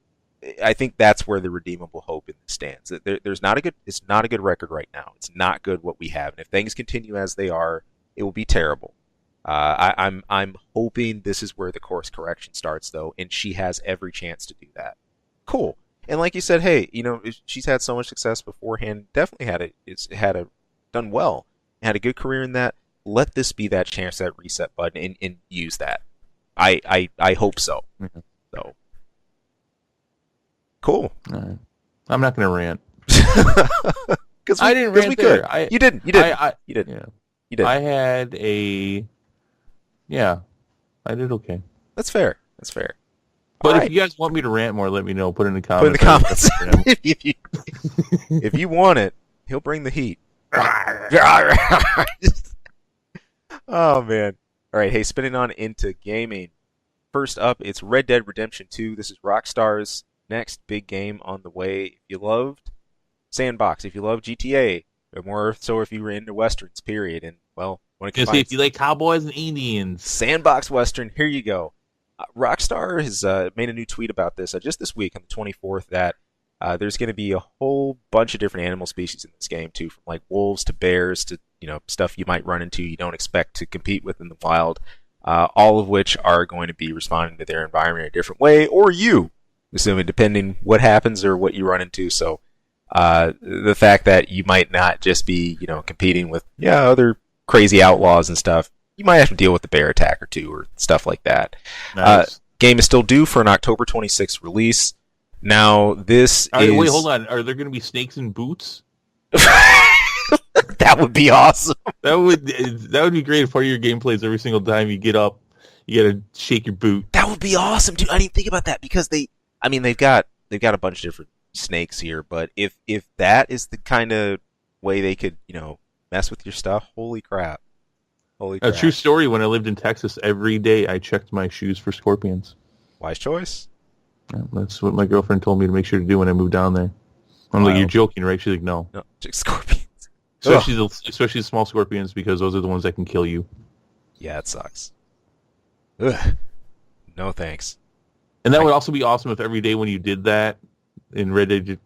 I think that's where the redeemable hope in this stands. It's not a good record right now. It's not good what we have, and if things continue as they are, it will be terrible. I'm hoping this is where the course correction starts, though, and she has every chance to do that. Cool. And like you said, hey, she's had so much success beforehand. Definitely done well, had a good career in that. Let this be that chance, that reset button, and use that. I hope so. Mm-hmm. So cool. All right. I'm not going to rant. Because I didn't rant we there. could. You didn't. You didn't. Yeah. You did. I had I did okay. That's fair. That's fair. But if you guys want me to rant more, let me know. Put it in the comments. Put in the comments. if you want it, he'll bring the heat. Oh, man. All right, hey, spinning on into gaming. First up, it's Red Dead Redemption 2. This is Rockstar's next big game on the way. If you loved Sandbox, if you love GTA, or more so if you were into Westerns, period. And, well, when it comes if you like cowboys and Indians. Sandbox Western, here you go. Rockstar has made a new tweet about this just this week on the 24th that there's going to be a whole bunch of different animal species in this game, too, from like wolves to bears to stuff you might run into you don't expect to compete with in the wild, all of which are going to be responding to their environment in a different way, or you, assuming depending what happens or what you run into. So the fact that you might not just be competing with other crazy outlaws and stuff, you might have to deal with the bear attack or two or stuff like that. Nice. Game is still due for an October 26th release. Now, this is... Wait, hold on. Are there going to be snakes in boots? That would be awesome. That would be great if part of your gameplay is every single time you get up, you got to shake your boot. That would be awesome, dude. I didn't think about that because they've got a bunch of different snakes here, but if that is the kind of way they could, mess with your stuff, holy crap. A true story, when I lived in Texas, every day I checked my shoes for scorpions. Wise choice. Yeah, that's what my girlfriend told me to make sure to do when I moved down there. I'm like, you're joking, right? She's like, no. No, scorpions. Especially the small scorpions, because those are the ones that can kill you. Yeah, it sucks. Ugh. No thanks. And that would also be awesome if every day when you did that in Red Dead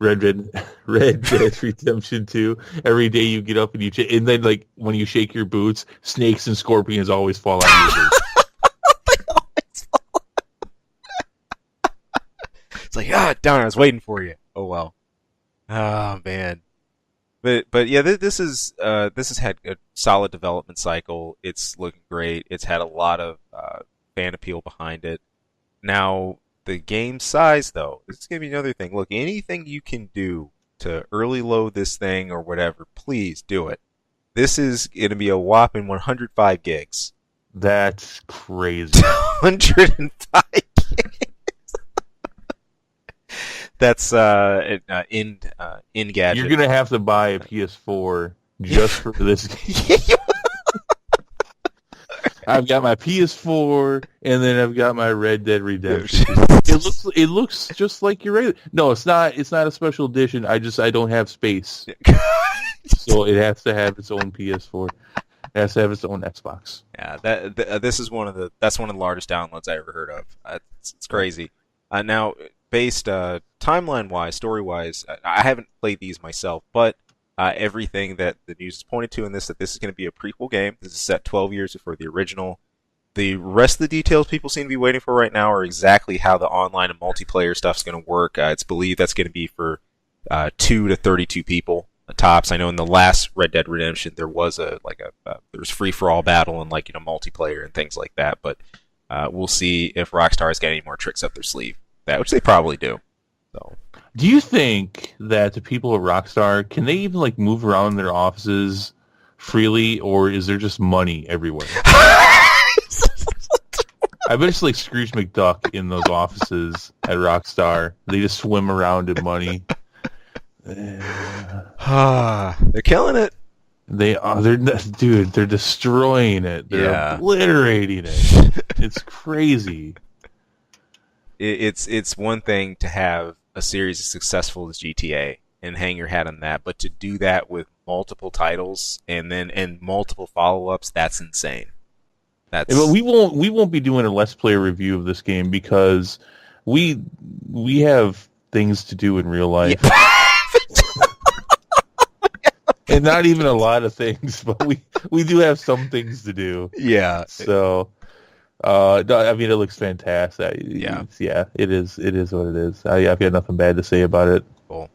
Redemption 2, every day you get up and then like when you shake your boots, snakes and scorpions always fall out of your boots. It's like, darn, I was waiting for you. Oh well. Oh man. But yeah, this has had a solid development cycle. It's looking great. It's had a lot of fan appeal behind it. Now, the game size, though, this is going to be another thing. Look, anything you can do to early load this thing or whatever, please do it. This is going to be a whopping 105 gigs. That's crazy. 105 gigs. That's in gadget. You're going to have to buy a PS4 just for this game. I've got my PS4, and then I've got my Red Dead Redemption. It looks just like your regular. No, it's not. It's not a special edition. I don't have space, so it has to have its own PS4. It has to have its own Xbox. Yeah, this is one of the largest downloads I ever heard of. It's crazy. Now, based timeline-wise, story-wise, I haven't played these myself, but everything that the news is pointed to in this, that this is going to be a prequel game. This is set 12 years before the original. The rest of the details people seem to be waiting for right now are exactly how the online and multiplayer stuff is going to work. It's believed that's going to be for 2 to 32 people tops. I know in the last Red Dead Redemption there was there was free-for-all battle and multiplayer and things like that. But we'll see if Rockstar's got any more tricks up their sleeve. Which they probably do. So. Do you think that the people at Rockstar, can they even move around their offices freely, or is there just money everywhere? I bet it's like Scrooge McDuck in those offices at Rockstar. They just swim around in money. They're killing it. They're destroying it. They're obliterating it. It's crazy. It's one thing to have a series as successful as GTA and hang your hat on that, but to do that with multiple titles and multiple follow-ups, that's insane. But we won't be doing a Let's Play review of this game because we have things to do in real life. and not even a lot of things, but we do have some things to do. Yeah. So, no, I mean, it looks fantastic. Yeah. It is what it is. I've got nothing bad to say about it. Cool.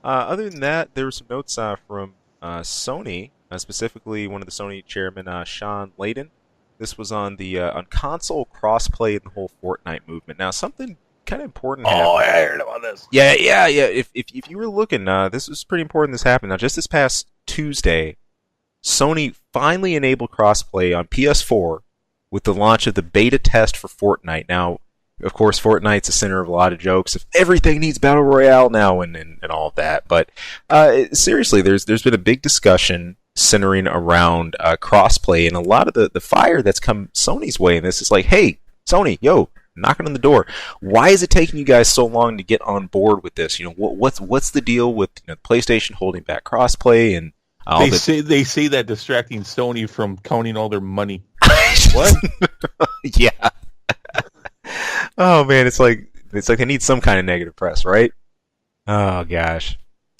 Other than that, there were some notes from Sony, specifically one of the Sony chairman, Sean Layden. This was on the on console crossplay and the whole Fortnite movement. Now, something kind of important happened. Oh, I heard about this. Yeah. If you were looking, this was pretty important. This happened. Now, just this past Tuesday, Sony finally enabled crossplay on PS4 with the launch of the beta test for Fortnite. Now, of course, Fortnite's the center of a lot of jokes. If everything needs battle royale now, and all of that. But seriously, there's been a big discussion centering around crossplay, and a lot of the fire that's come Sony's way in this is like, hey, Sony, yo, knocking on the door. Why is it taking you guys so long to get on board with this? You know, what's the deal with PlayStation holding back crossplay and all they say that distracting Sony from counting all their money. What? Yeah. Oh man, it's like they need some kind of negative press, right? Oh gosh.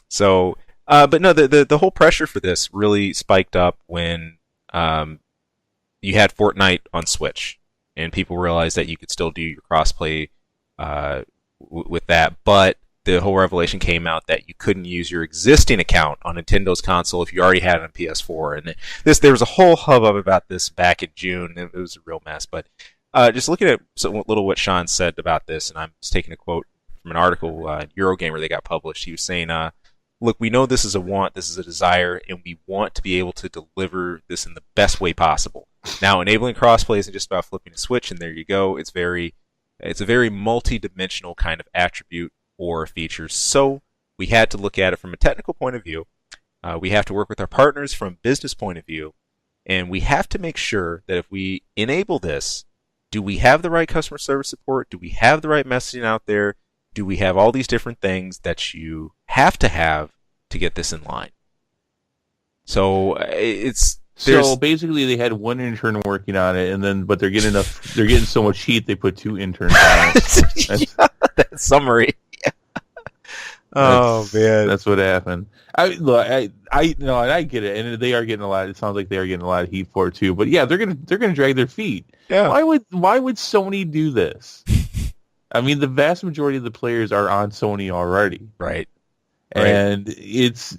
So, but no, the whole pressure for this really spiked up when you had Fortnite on Switch, and people realized that you could still do your crossplay with that, but the whole revelation came out that you couldn't use your existing account on Nintendo's console if you already had it on PS4. And there was a whole hubbub about this back in June. It was a real mess. But just looking at what Sean said about this, and I'm just taking a quote from an article, Eurogamer, they got published. He was saying, look, we know this is a want, this is a desire, and we want to be able to deliver this in the best way possible. Now, enabling crossplay isn't just about flipping a switch, and there you go. It's a very multi-dimensional kind of attribute or features. So we had to look at it from a technical point of view. We have to work with our partners from a business point of view, and we have to make sure that if we enable this, do we have the right customer service support? Do we have the right messaging out there? Do we have all these different things that you have to get this in line? So so basically they had one intern working on it, but they're getting so much heat they put two interns on it. Yeah, that summary. Oh man, that's what happened. I get it, and they are getting a lot. It sounds like they are getting a lot of heat for it too. But yeah, they're gonna drag their feet. Yeah. Why would Sony do this? I mean, the vast majority of the players are on Sony already, right? And it's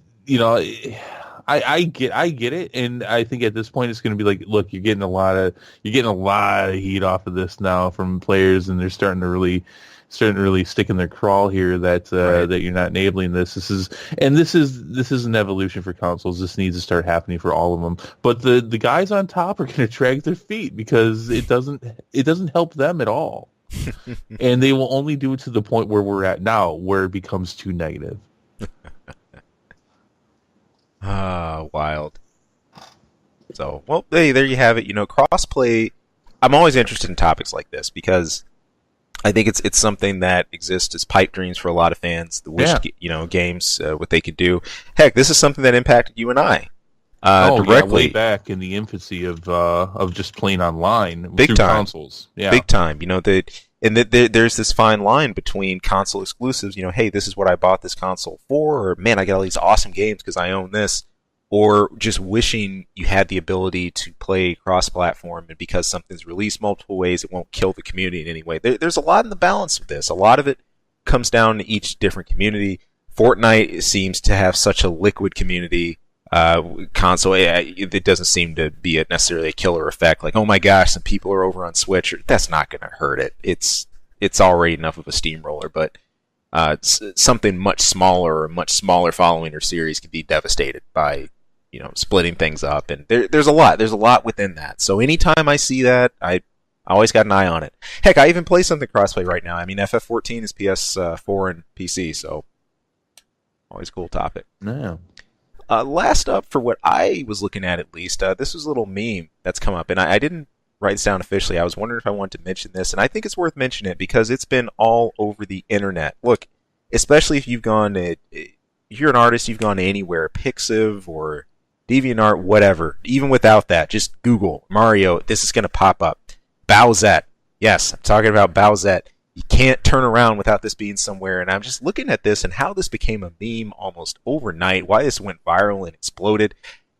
I get it, and I think at this point it's going to be like, look, you're getting a lot of heat off of this now from players, and they're starting to really stick in their crawl here that that you're not enabling this. This is an evolution for consoles. This needs to start happening for all of them. But the guys on top are going to drag their feet because it doesn't help them at all, and they will only do it to the point where we're at now, where it becomes too negative. Wild. So, well, hey, there you have it. Crossplay. I'm always interested in topics like this because I think it's something that exists as pipe dreams for a lot of fans. The wish, games, what they could do. Heck, this is something that impacted you and I directly. Way back in the infancy of just playing online, big through time consoles. Yeah, big time. There's this fine line between console exclusives. Hey, this is what I bought this console for, or man, I got all these awesome games because I own this, or just wishing you had the ability to play cross-platform, and because something's released multiple ways, it won't kill the community in any way. There's a lot in the balance of this. A lot of it comes down to each different community. Fortnite seems to have such a liquid community. Console, it doesn't seem to be necessarily a killer effect. Like, oh my gosh, some people are over on Switch. That's not going to hurt it. It's already enough of a steamroller. But something much smaller following or series can be devastated by splitting things up. And there's a lot within that. So anytime I see that, I always got an eye on it. Heck, I even play something crossplay right now. I mean, FF14 is PS4 and PC, so always a cool topic. Yeah. Last up, for what I was looking at least, this was a little meme that's come up, and I didn't write this down officially. I was wondering if I wanted to mention this, and I think it's worth mentioning it because it's been all over the internet. Look, especially if you're an artist, you've gone to anywhere, Pixiv or DeviantArt, whatever. Even without that, just Google Mario. This is going to pop up. Bowsette. Yes, I'm talking about Bowsette. You can't turn around without this being somewhere. And I'm just looking at this and how this became a meme almost overnight, why this went viral and exploded.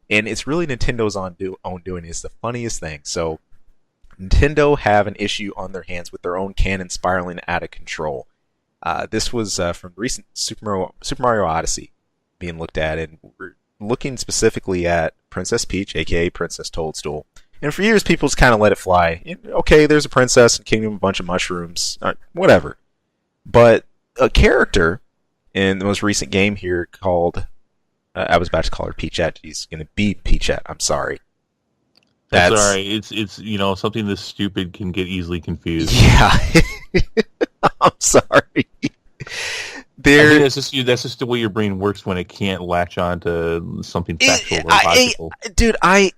And it's really Nintendo's own doing. It's the funniest thing. So Nintendo have an issue on their hands with their own canon spiraling out of control. This was from recent Super Mario Odyssey being looked at, and we're looking specifically at Princess Peach, aka Princess Toadstool. And for years, people just kind of let it fly. Okay, there's a princess and kingdom, a bunch of mushrooms, whatever. But a character in the most recent game here called, I was about to call her Peachette. She's going to be Peachette. I'm sorry. That's all right. It's something this stupid can get easily confused. Yeah. I'm sorry. I think that's just the way your brain works when it can't latch on to something factual or logical. Dude, I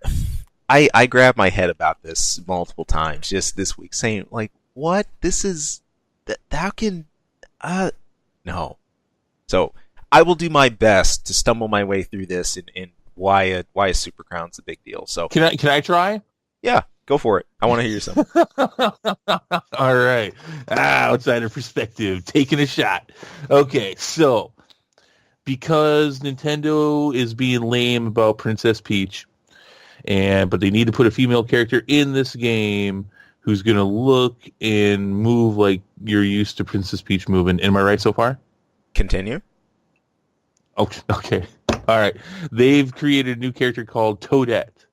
grabbed my head about this multiple times just this week, saying, like, what? This is... How can... No. So, I will do my best to stumble my way through this and why a Super Crown's a big deal. So Can I try? Yeah, go for it. I want to hear something. All right. Outsider perspective, taking a shot. Okay, so because Nintendo is being lame about Princess Peach, but they need to put a female character in this game who's going to look and move like you're used to Princess Peach moving. Am I right so far? Continue. Okay. All right. They've created a new character called Toadette.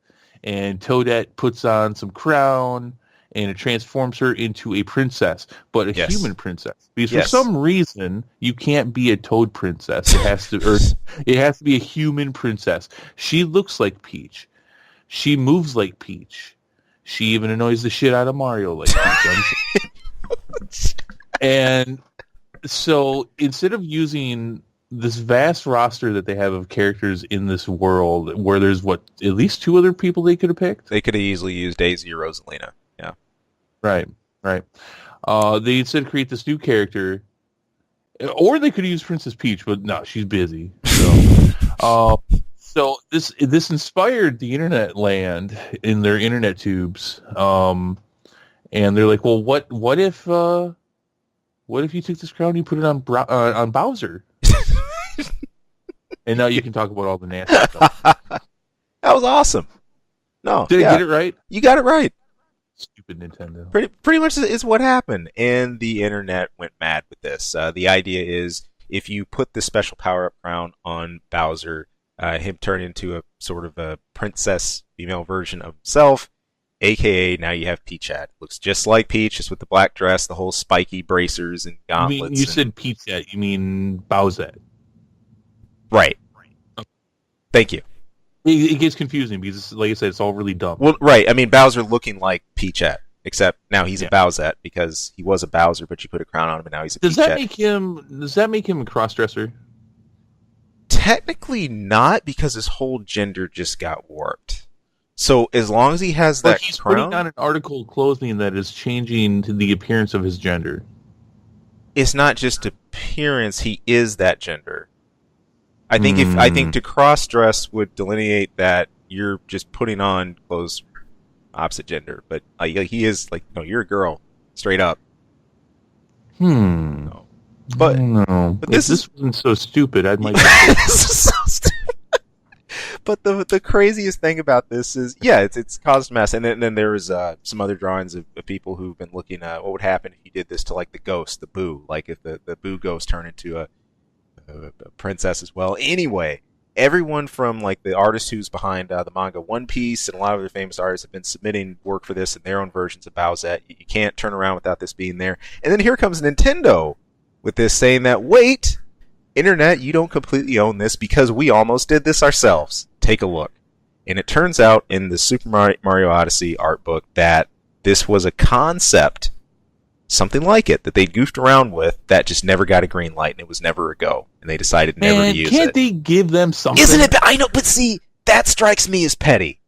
And Toadette puts on some crown, and it transforms her into a princess, but a human princess. Because for some reason, you can't be a Toad princess. It has to be a human princess. She looks like Peach. She moves like Peach. She even annoys the shit out of Mario like Peach. And so instead of using this vast roster that they have of characters in this world, where there's at least two other people they could have picked. They could have easily used Daisy or Rosalina. Yeah. Right. They instead create this new character, or they could use Princess Peach, but no, she's busy. So this inspired the internet land in their internet tubes, and they're like, well, what if you took this crown and you put it on Bowser? And now you can talk about all the nasty stuff. That was awesome. No, did I get it right? You got it right. Stupid Nintendo. Pretty much is what happened, and the internet went mad with this. The idea is if you put this special power-up crown on Bowser, him turn into a sort of a princess female version of himself, aka now you have Peachette. Looks just like Peach, just with the black dress, the whole spiky bracers and gauntlets. You said Peachette, you mean Bowsette. Right. Thank you. It gets confusing because, like I said, it's all really dumb. Well, right. I mean, Bowser looking like Peachette, except now he's a Bowsette because he was a Bowser, but you put a crown on him and now he's a Peachette. Does that make him a crossdresser? Technically not, because his whole gender just got warped. So as long as he has that he's crown, putting on an article of clothing that is changing to the appearance of his gender. It's not just appearance; he is that gender. I think to cross-dress would delineate that you're just putting on clothes opposite gender, but he is like, no, you're a girl, straight up. No. But this wasn't so stupid, I might. This is so stupid. But the craziest thing about this is, it's caused a mess, and then there was some other drawings of people who've been looking at what would happen if you did this to like the ghost, the Boo, like if the Boo ghost turned into a princess as well. Anyway, everyone from like the artist who's behind the manga One Piece and a lot of other famous artists have been submitting work for this in their own versions of Bowsette. You can't turn around without this being there. And then here comes Nintendo with this saying that, wait, internet, you don't completely own this because we almost did this ourselves. Take a look. And it turns out in the Super Mario Odyssey art book that this was a concept, something like it, that they goofed around with that just never got a green light and it was never a go. And they decided never to use it. Can't they give them something? Isn't it? I know, but see, that strikes me as petty.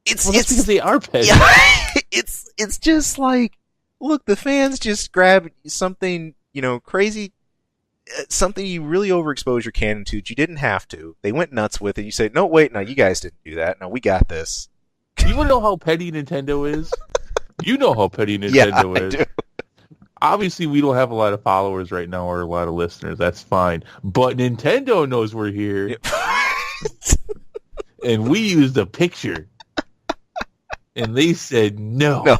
It's because they are petty. Yeah, it's just like, look, the fans just grab something, crazy, something you really overexpose your canon to. You didn't have to. They went nuts with it. You say, no, wait, no, you guys didn't do that. No, we got this. You want to know how petty Nintendo is? You know how petty Nintendo is. I do. Obviously, we don't have a lot of followers right now or a lot of listeners. That's fine. But Nintendo knows we're here, Yep. and we used a picture, and they said no. No.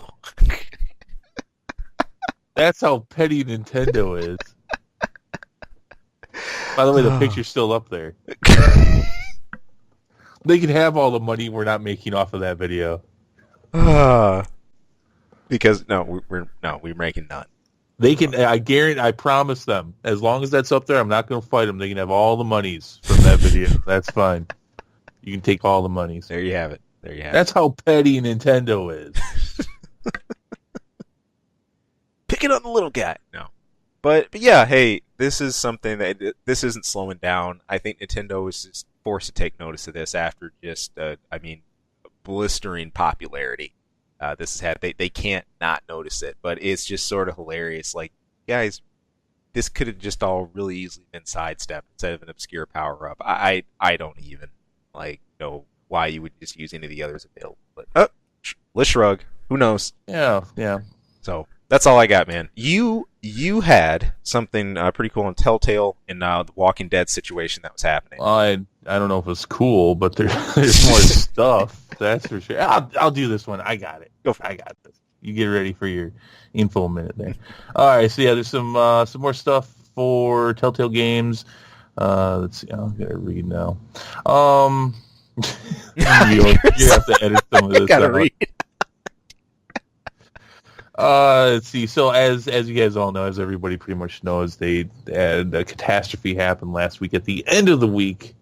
That's how petty Nintendo is. By the way, the picture's still up there. They can have all the money we're not making off of that video. Because we're making none. They can. I guarantee. I promise them. As long as that's up there, I'm not going to fight them. They can have all the monies from that video. That's fine. You can take all the monies. There you have it. That's how petty Nintendo is. Pick it on the little guy. No. But yeah, hey, this is something this isn't slowing down. I think Nintendo is just forced to take notice of this after just, blistering popularity. This has had. They can't not notice it, but it's just sort of hilarious. Like, guys, this could have just all really easily been sidestepped instead of an obscure power up. I don't even know why you would just use any of the others available. But let's shrug. Who knows? Yeah. So that's all I got, man. You had something pretty cool in Telltale in the Walking Dead situation that was happening. I don't know if it's cool, but there's more stuff. That's for sure. I'll do this one. I got it. Go for it. I got this. You get ready for your info minute there. All right. So yeah, there's some more stuff for Telltale Games. Let's see. I'm gonna read now. You have to edit some of this. I gotta read. Let's see. So as you guys all know, as everybody pretty much knows, they had a catastrophe happen last week. At the end of the week,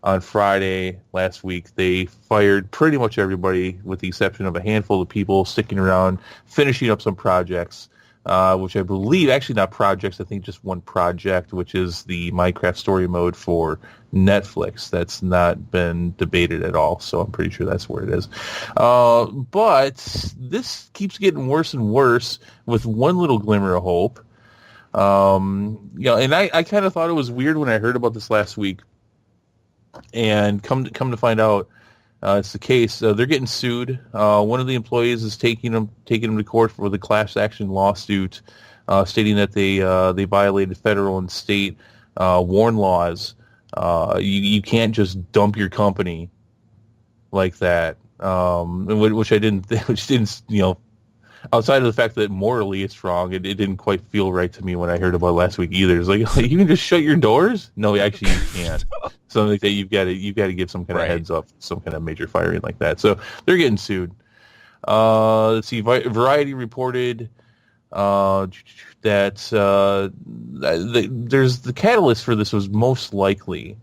on Friday last week, they fired pretty much everybody with the exception of a handful of people sticking around, finishing up some projects, which I believe, actually not projects, I think just one project, which is the Minecraft story mode for Netflix. That's not been debated at all, so I'm pretty sure that's where it is. But this keeps getting worse and worse with one little glimmer of hope. And I kind of thought it was weird when I heard about this last week. And come to find out, it's the case. They're getting sued. One of the employees is taking them to court for the class action lawsuit, stating that they violated federal and state WARN laws. You can't just dump your company like that. Which didn't outside of the fact that morally it's wrong, it didn't quite feel right to me when I heard about it last week either. It's like you can just shut your doors? No, actually you can't. Something like that, you've got to give some kind of heads up, some kind of major firing like that. So they're getting sued. Let's see. Variety reported that there's the catalyst for this was most likely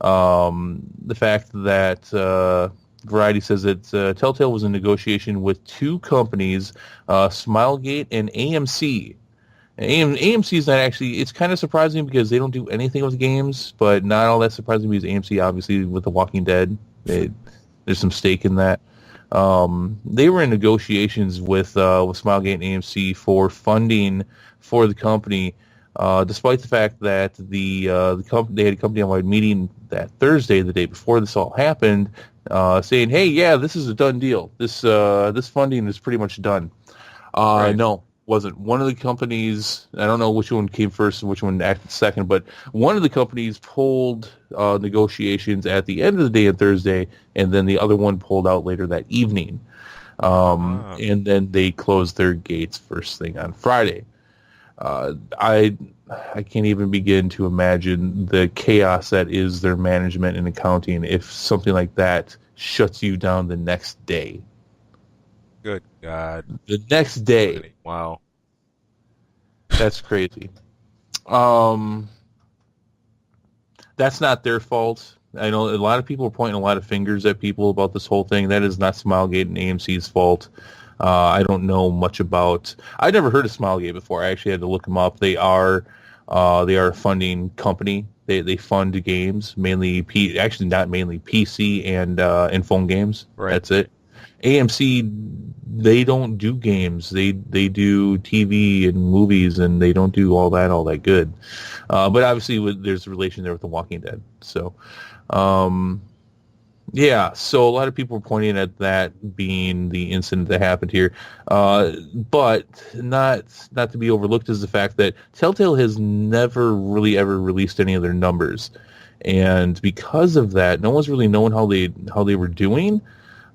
the fact that Variety says that Telltale was in negotiation with two companies, Smilegate and AMC. AMC is not actually, it's kind of surprising because they don't do anything with games, but not all that surprising because AMC, obviously, with The Walking Dead, there's some stake in that. They were in negotiations with Smilegate and AMC for funding for the company, despite the fact that they had a company-wide meeting that Thursday, the day before this all happened, saying, "Hey, yeah, this is a done deal. This funding is pretty much done." Right. No, wasn't. One of the companies, I don't know which one came first and which one acted second, but one of the companies pulled negotiations at the end of the day on Thursday, and then the other one pulled out later that evening. And then they closed their gates first thing on Friday. I can't even begin to imagine the chaos that is their management and accounting if something like that shuts you down the next day. Good God. The next day. Wow. That's crazy. That's not their fault. I know a lot of people are pointing a lot of fingers at people about this whole thing. That is not Smilegate and AMC's fault. I don't know much about. I'd never heard of Smilegate before. I actually had to look them up. They are a funding company. They fund games, mainly actually not mainly PC and phone games. Right. That's it. AMC, they don't do games. They do TV and movies, and they don't do all that good. But obviously, there's a relation there with The Walking Dead. So, Yeah, so a lot of people are pointing at that being the incident that happened here, but not to be overlooked is the fact that Telltale has never really ever released any of their numbers, and because of that, no one's really known how they were doing.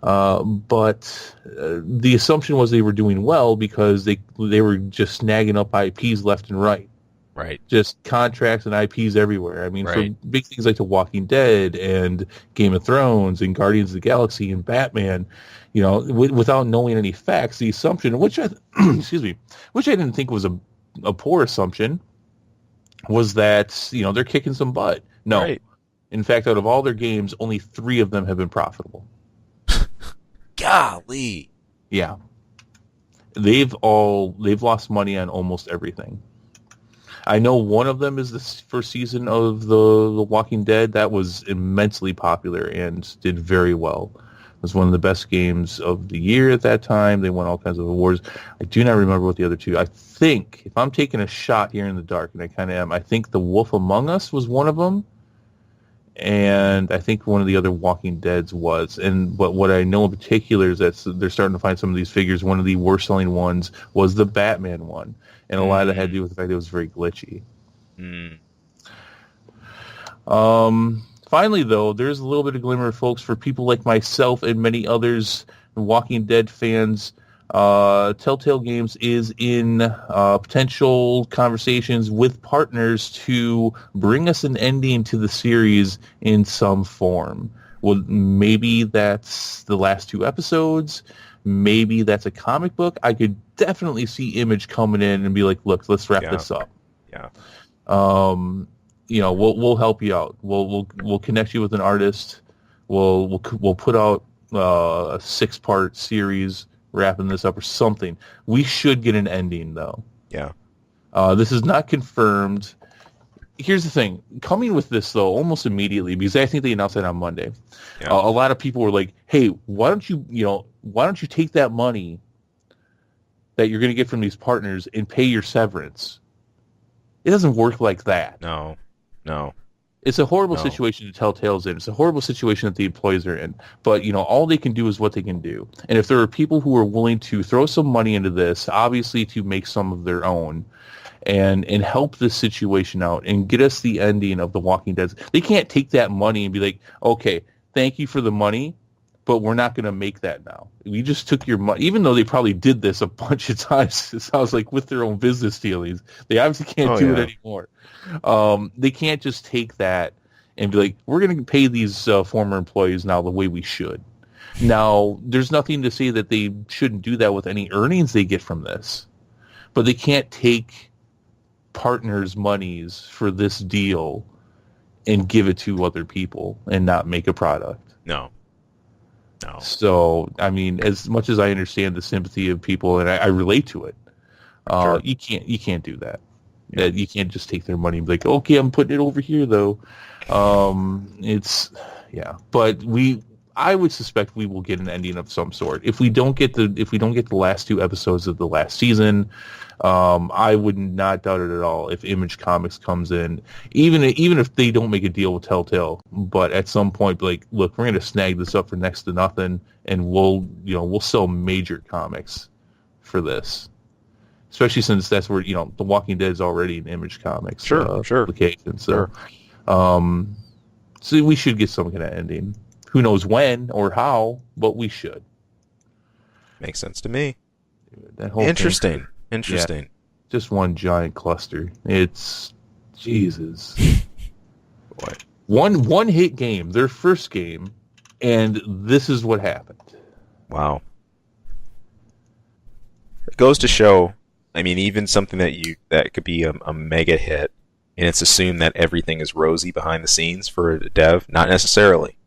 But the assumption was they were doing well because they were just snagging up IPs left and right. Right. Just contracts and IPs everywhere. I mean, Right. for big things like The Walking Dead and Game of Thrones and Guardians of the Galaxy and Batman, without knowing any facts, the assumption, which excuse me, which I didn't think was a poor assumption, was that they're kicking some butt. No, Right. in fact, out of all their games, only 3 of them have been profitable. Golly. Yeah, they've lost money on almost everything. I know one of them is the first season of the Walking Dead. That was immensely popular and did very well. It was one of the best games of the year at that time. They won all kinds of awards. I do not remember what the other 2. I think, if I'm taking a shot here in the dark, and I kind of am, I think The Wolf Among Us was one of them. And I think one of the other Walking Deads was. But what I know in particular is that they're starting to find some of these figures. One of the worst selling ones was the Batman one. And a lot of that had to do with the fact that it was very glitchy. Finally, though, there's a little bit of glimmer, folks, for people like myself and many others, Walking Dead fans. Telltale Games is in potential conversations with partners to bring us an ending to the series in some form. Well, maybe that's the last 2 episodes. Maybe that's a comic book. I could definitely see Image coming in and be like, "Look, let's wrap this up." Yeah. We'll help you out. We'll connect you with an artist. We'll put out a 6-part series wrapping this up or something. We should get an ending though. Yeah. This is not confirmed. Here's the thing. Coming with this though, almost immediately, because I think they announced that on Monday. Yeah. A lot of people were like, "Hey, why don't you take that money that you're going to get from these partners and pay your severance?" It doesn't work like that. No. It's a horrible situation that Telltale's in. It's a horrible situation that the employees are in. But, all they can do is what they can do. And if there are people who are willing to throw some money into this, obviously to make some of their own, and help this situation out and get us the ending of The Walking Dead, they can't take that money and be like, "Okay, thank you for the money, but we're not going to make that now. We just took your money," even though they probably did this a bunch of times. It sounds like with their own business dealings. They obviously can't do it anymore. They can't just take that and be like, "We're going to pay these former employees now the way we should." Now, there's nothing to say that they shouldn't do that with any earnings they get from this. But they can't take partners' monies for this deal and give it to other people and not make a product. No. So, I mean, as much as I understand the sympathy of people and I relate to it, Sure. you can't do that. Yeah. You can't just take their money and be like, "Okay, I'm putting it over here though." But I would suspect we will get an ending of some sort. If we don't get the last 2 episodes of the last season, I would not doubt it at all if Image Comics comes in, even if they don't make a deal with Telltale, but at some point, like, "Look, we're going to snag this up for next to nothing, and we'll sell major comics for this." Especially since that's where The Walking Dead is already an Image Comics publication. So, so we should get some kind of ending. Who knows when or how, but we should. Makes sense to me. That whole Interesting. Yeah, just one giant cluster. It's Jesus. What? One hit game, their first game, and this is what happened. Wow. It goes to show, I mean, even something that could be a mega hit, and it's assumed that everything is rosy behind the scenes for a dev. Not necessarily.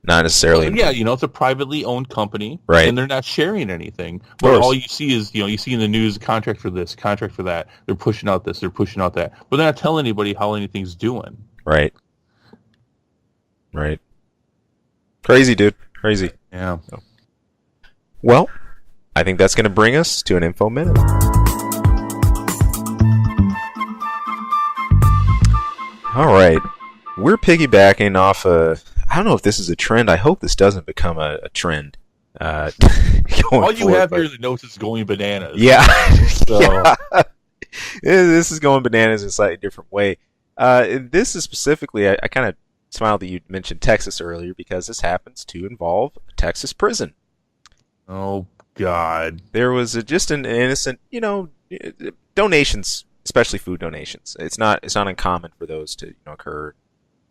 Yeah, it's a privately owned company, right? And they're not sharing anything. But all you see is, you see in the news, contract for this, contract for that. They're pushing out this, they're pushing out that, but they're not telling anybody how anything's doing. Right. Crazy, dude. Crazy. Yeah. Well, I think that's going to bring us to an info minute. All right. We're piggybacking off I don't know if this is a trend. I hope this doesn't become a trend. All you have here in the notes is going bananas. Yeah. So. Yeah. This is going bananas in a slightly different way. This is specifically, I kind of smiled that you mentioned Texas earlier because this happens to involve a Texas prison. Oh, God. There was just an innocent, donations, especially food donations. It's not uncommon for those to occur in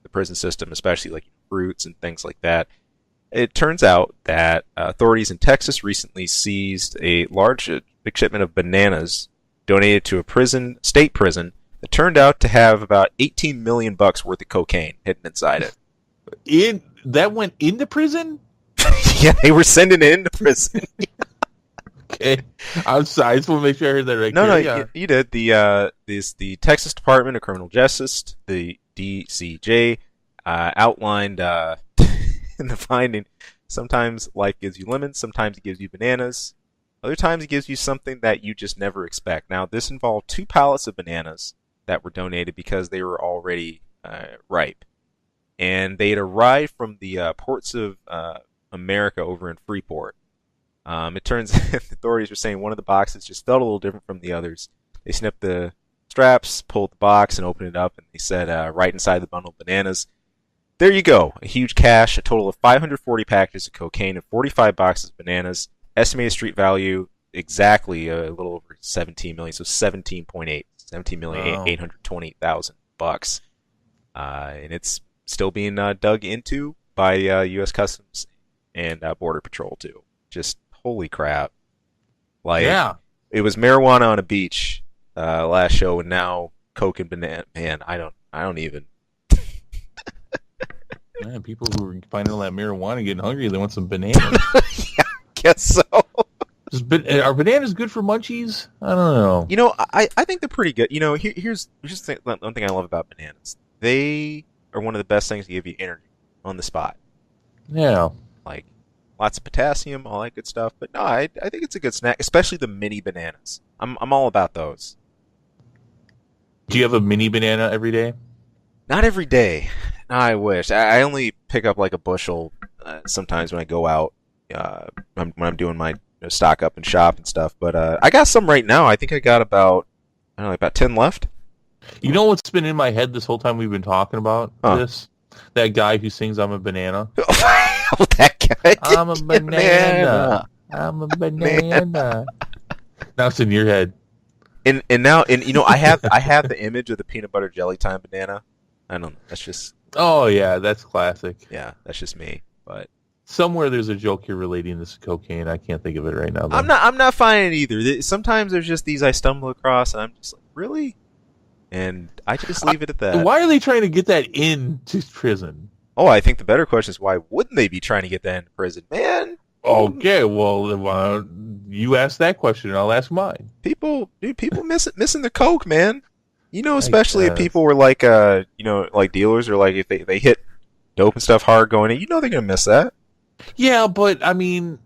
the prison system, especially like fruits and things like that. It turns out that authorities in Texas recently seized a big shipment of bananas donated to a state prison that turned out to have about $18 million worth of cocaine hidden inside it. That went into prison? Yeah, they were sending it into prison. Okay, I'm sorry. I just want to make sure I heard that right. No, you did. The Texas Department of Criminal Justice, the DCJ, outlined in the finding, sometimes life gives you lemons, sometimes it gives you bananas, other times it gives you something that you just never expect. Now, this involved 2 pallets of bananas that were donated because they were already ripe, and they had arrived from the ports of America over in Freeport. It turns out the authorities were saying one of the boxes just felt a little different from the others. They snipped the straps, pulled the box, and opened it up, and they said right inside the bundle of bananas, there you go, a huge cache, a total of 540 packages of cocaine and 45 boxes of bananas. Estimated street value exactly a little over 17 million, so 17,820,000 bucks, and it's still being dug into by U.S. Customs and Border Patrol too. Just holy crap! Like, yeah, it was marijuana on a beach last show, and now coke and banana. Man, I don't even. Man, people who are finding all that marijuana getting hungry, they want some bananas. Yeah, I guess so. Are bananas good for munchies? I don't know. I think they're pretty good. Here's one thing I love about bananas. They are one of the best things to give you energy on the spot. Yeah. Like, lots of potassium, all that good stuff. But no, I think it's a good snack, especially the mini bananas. I'm all about those. Do you have a mini banana every day? Not every day. No, I wish. I only pick up like a bushel sometimes when I go out, when I'm doing my stock up and shop and stuff. But I got some right now. I think I got about 10 left. You know what's been in my head this whole time we've been talking about this? That guy who sings "I'm a banana." Oh, that guy. I'm a banana. I'm a banana. Now it's in your head. And now I have the image of the peanut butter jelly time banana. I don't know. That's just. Oh yeah, that's classic. Yeah, that's just me. But somewhere there's a joke here relating this to cocaine. I can't think of it right now. Though. I'm not finding it either. Sometimes there's just these I stumble across, and I'm just like, really? And I just leave it at that. Why are they trying to get that into prison? Oh, I think the better question is why wouldn't they be trying to get that into prison, man? Okay, well, you ask that question, and I'll ask mine. People missing the coke, man. Especially if people were like, like dealers, or like if they hit dope and stuff hard going in, they're gonna miss that. Yeah, but I mean,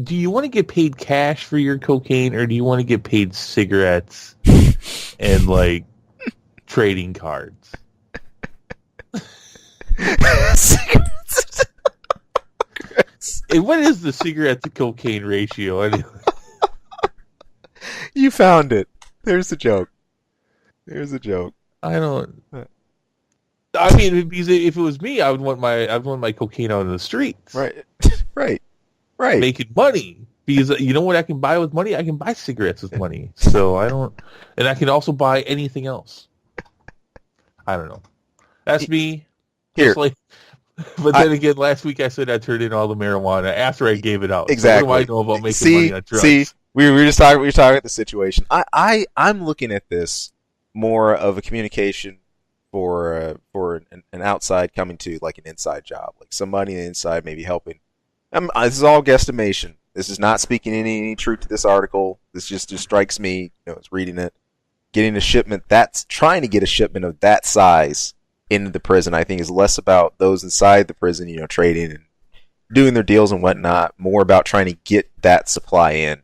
do you want to get paid cash for your cocaine, or do you want to get paid cigarettes and like trading cards? And what is the cigarette to cocaine ratio anyway? You found it. There's the joke. I don't. I mean, because if it was me, I'd want my cocaine out in the streets. Right. Making money, because you know what I can buy with money? I can buy cigarettes with money. So I don't, and I can also buy anything else. I don't know. That's me. Here. But then again, last week I said I turned in all the marijuana after I gave it out. Exactly. So what do I know about making money on drugs? See, we were talking about the situation. I'm looking at this more of a communication for an outside coming to like an inside job, like somebody on the inside maybe helping. This is all guesstimation. This is not speaking any truth to this article. This just strikes me. It's reading it, getting a shipment trying to get a shipment of that size into the prison. I think is less about those inside the prison, trading and doing their deals and whatnot. More about trying to get that supply in.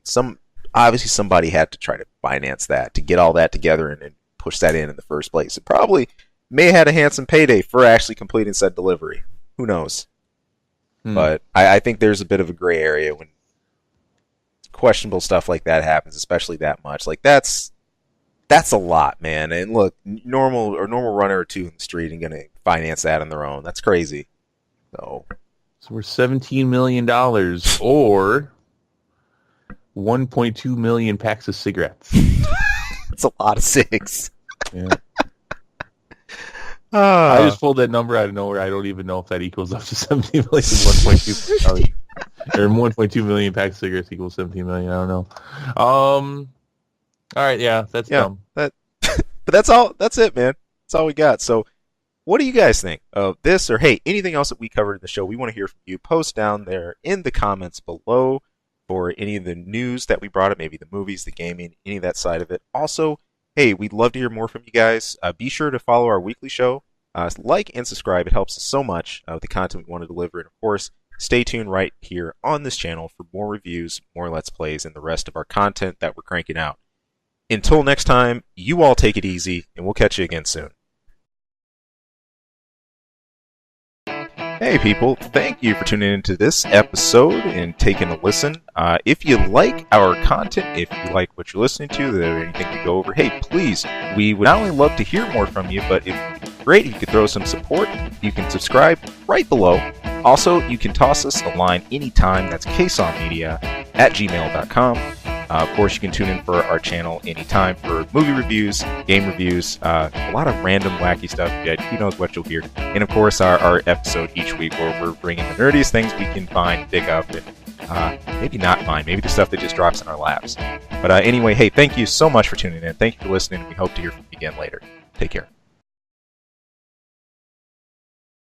Obviously somebody had to try to finance that to get all that together and push that in the first place. It probably may have had a handsome payday for actually completing said delivery. Who knows? But I think there's a bit of a gray area when questionable stuff like that happens, especially that much. Like that's a lot, man. And look, normal runner or two in the street ain't gonna finance that on their own. That's crazy. So we're $17 million or 1.2 million packs of cigarettes. That's a lot of cigs. Yeah. I just pulled that number out of nowhere. I don't even know if that equals up to 17 million. 1.2 or 1.2 million packs of cigarettes equals 17 million. I don't know. All right, yeah, that's dumb. But that's all. That's it, man. That's all we got. So, what do you guys think of this, or hey, anything else that we covered in the show? We want to hear from you. Post down there in the comments below for any of the news that we brought up, maybe the movies, the gaming, any of that side of it. Also, hey, we'd love to hear more from you guys. Be sure to follow our weekly show. Like and subscribe. It helps us so much with the content we want to deliver. And, of course, stay tuned right here on this channel for more reviews, more Let's Plays, and the rest of our content that we're cranking out. Until next time, you all take it easy, and we'll catch you again soon. Hey people, thank you for tuning into this episode and taking a listen. If you like our content, if you like what you're listening to, there anything we go over, hey, please, we would not only love to hear more from you, but if great if you could throw some support. You can subscribe right below. Also, you can toss us a line anytime. That's ksawmedia@gmail.com. Of course, you can tune in for our channel anytime for movie reviews, game reviews, a lot of random wacky stuff. Who knows what you'll hear. And, of course, our episode each week where we're bringing the nerdiest things we can find, pick up, and maybe not find. Maybe the stuff that just drops in our laps. But anyway, hey, thank you so much for tuning in. Thank you for listening. We hope to hear from you again later. Take care.